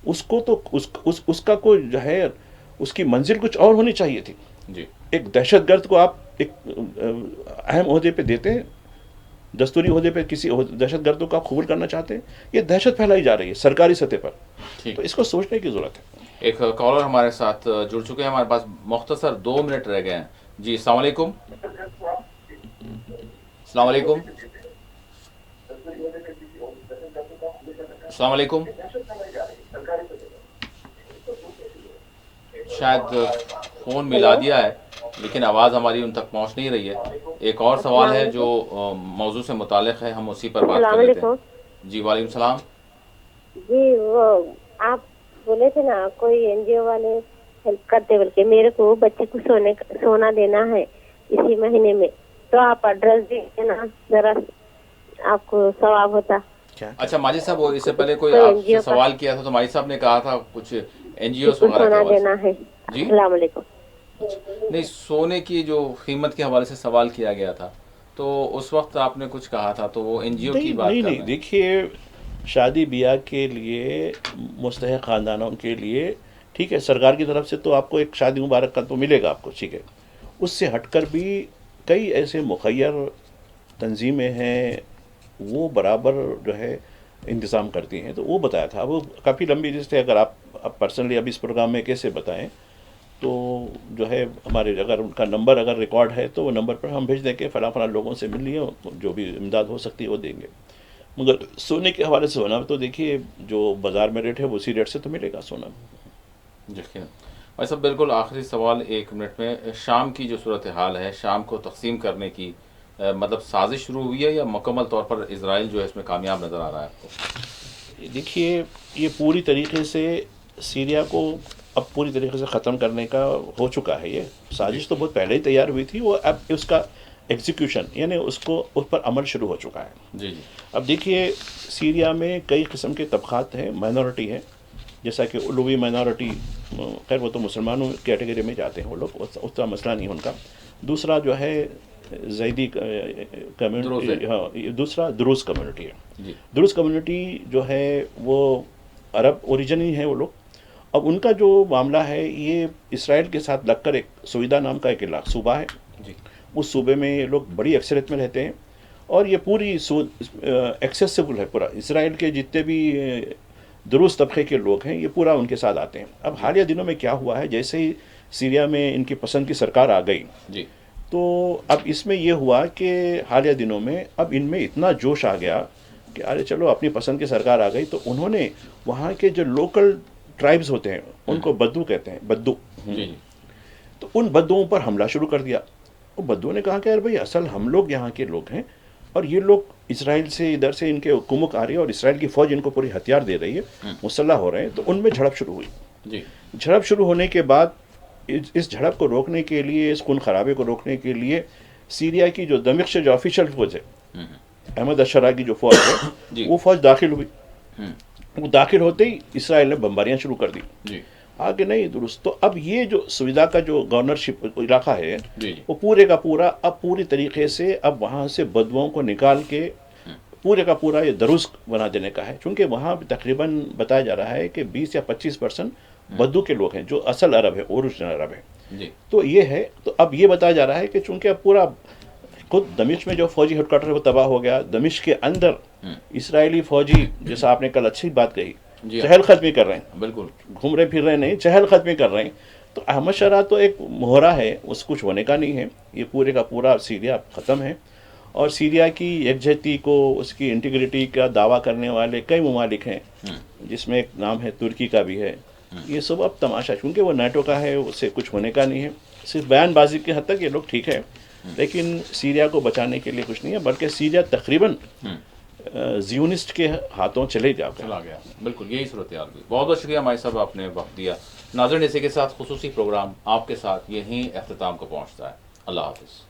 उसको तो उसका कोई जो है उसकी मंजिल कुछ और होनी चाहिए थी जी। एक दहशतगर्द को आप एक अहम ओहदे पे देते हैं, दस्तूरी ओहदे पे किसी दहशतगर्द को आप कबूल करना चाहते हैं, ये दहशत फैलाई जा रही है सरकारी सतह पर, तो इसको सोचने की जरूरत है। एक कॉलर हमारे साथ जुड़ चुके हैं, हमारे पास मुख्तसर 2 मिनट रह गए हैं जी। अस्सलाम वालेकुम। अस्सलाम वालेकुम। अस्सलाम वालेकुम। शायद फ़ोन मिला दिया है लेकिन आवाज़ हमारी उन तक पहुंच नहीं रही है। एक और सवाल है जो मौजू से मुतालिक है, हम उसी पर बात कर लेते हैं जी। वालेकुम सलाम जी। वो आप बोले थे ना कोई एनजीओ वाले हेल्प करते, बल्कि मेरे को बच्चे को सोना देना है इसी महीने में, तो आप एड्रेस दीजिए ना जरा, आपको सवाब होता। क्या अच्छा माजिद साहब, वो इससे पहले कोई कोई आपसे NGO का- सवाल किया था तो माजिद साहब ने कहा था कुछ एनजीओ किसको वगैरह के सोना हवाले देना से। है। जी अस्सलाम वालेकुम। नहीं, सोने की जो कीमत के हवाले से सवाल किया गया था तो उस वक्त आपने कुछ कहा था, तो वो एनजीओ की नहीं बात नहीं कर नहीं, रहे हैं। देखिए शादी ब्याह के लिए मुस्तहक़ ख़ानदानों के लिए ठीक है, सरकार की तरफ से तो आपको एक शादी मुबारक का तो मिलेगा आपको, ठीक है। उससे हटकर भी कई ऐसे मुखय्यर तंजीमें हैं, वो बराबर जो है इंतज़ाम करती हैं, तो वो बताया था। वो काफ़ी लंबी लिस्ट है, अगर आप पर्सनली अब इस प्रोग्राम में कैसे बताएं, तो जो है हमारे अगर उनका नंबर अगर रिकॉर्ड है तो वो नंबर पर हम भेज देंगे, फ़लाँ फ़लाँ लोगों से मिल लिए, जो भी इमदाद हो सकती है वो देंगे। मगर सोने के हवाले से होना तो देखिए जो बाज़ार में रेट है वो उसी रेट से तो मिलेगा सोना। यकीन भाई साहब, बिल्कुल आखिरी सवाल 1 मिनट में, शाम की जो सूरत हाल है, शाम को तकसीम करने की मतलब साजिश शुरू हुई है या मुकम्मल तौर पर इजराइल जो है इसमें कामयाब नज़र आ रहा है आपको? देखिए ये पूरी तरीके से सीरिया को अब पूरी तरीके से ख़त्म करने का हो चुका है। ये साजिश तो बहुत पहले ही तैयार हुई थी, वो अब उसका एग्जीक्यूशन यानी उसको उस पर अमल शुरू हो चुका है। जी जी। अब देखिए सीरिया में कई किस्म के तबक़ात हैं, माइनॉरिटी हैं, जैसा कि उलूवी माइनॉरिटी, खैर वो तो मुसलमानों कैटेगरी में जाते हैं वो लोग, उतना मसला नहीं उनका। दूसरा जो है जैदी कम्युनिटी, हाँ, दूसरा दुरूस कम्युनिटी है। दुरूस कम्युनिटी जो है वो अरब ओरिजिन ही है वो लोग। अब उनका जो मामला है ये इसराइल के साथ लगकर एक सुविधा नाम का एक इलाका सूबा है जी। उस सूबे में ये लोग बड़ी अक्सरियत में रहते हैं और ये पूरी एक्सेसिबल है, पूरा इसराइल के जितने भी दुरूस तबके के लोग हैं ये पूरा उनके साथ आते हैं। अब हालिया दिनों में क्या हुआ है, जैसे ही सीरिया में इनकी पसंद की सरकार आ गई जी, तो अब इसमें ये हुआ कि हालिया दिनों में अब इनमें इतना जोश आ गया कि अरे चलो अपनी पसंद की सरकार आ गई, तो उन्होंने वहाँ के जो लोकल ट्राइब्स होते हैं उनको बद्दू कहते हैं, बद्दू, जी। तो उन बद्दुओं पर हमला शुरू कर दिया। वो बद्दुओं ने कहा कि यार भाई असल हम लोग यहाँ के लोग हैं और ये लोग इसराइल से इधर से इनके कुमुक आ रही है और इसराइल की फ़ौज इनको पूरी हथियार दे रही है, मुसल्लह हो रहे हैं, तो उनमें झड़प शुरू हुई। जी। झड़प शुरू होने के बाद इस झड़प को रोकने के लिए, इस खून खराबे को रोकने के लिए सीरिया की जो दमिश्क से जो ऑफिशियल फौज है, अहमद अशरा की जो फौज है, वो फौज दाखिल हुई। वो दाखिल होते ही इसराइल ने बमबारियां शुरू कर दी। जी। आगे नहीं दुरुस्त। तो अब ये जो सुविधा का जो गवर्नरशिप इलाका है जी। वो पूरे का पूरा अब पूरी तरीके से अब वहाँ से बदुओं को निकाल के पूरे का पूरा ये दरुस्त बना देने का है, क्योंकि वहाँ तकरीबन बताया जा रहा है कि 20 या 25% बद्दू के लोग हैं जो असल अरब है, ओरिजिनल अरब है। जी। तो ये है, तो अब ये बताया जा रहा है कि चूंकि अब पूरा खुद दमिश्क में जो फौजी हेडक्वार्टर है वो तबाह हो गया, दमिश्क के अंदर इसराइली फौजी, जैसा आपने कल अच्छी बात कही, चहल कदमी कर रहे हैं, बिल्कुल घूम रहे फिर रहे नहीं, चहल कदमी कर रहे हैं। तो अहमद शरा तो एक मोहरा है, उस कुछ होने का नहीं है। ये पूरे का पूरा सीरिया ख़त्म है और सीरिया की यकजहती को, उसकी इंटीग्रिटी का दावा करने वाले कई ममालिक हैं, जिसमें एक नाम है तुर्की का भी है। ये सब अब तमाशा, क्योंकि वो नाटो का है, उससे कुछ होने का नहीं है। सिर्फ बयानबाजी के हद तक ये लोग ठीक है, लेकिन सीरिया को बचाने के लिए कुछ नहीं है, बल्कि सीरिया तकरीबन जियोनिस्ट के हाथों चला गया। बिल्कुल यही सूरत हाल हुई। बहुत बहुत शुक्रिया माई साहब, आपने वक्त दिया। नाज़रीन, इसी के साथ खुसूसी प्रोग्राम आपके साथ यहीं अख्ताम को पहुँचता है। अल्लाह हाफ़िज़।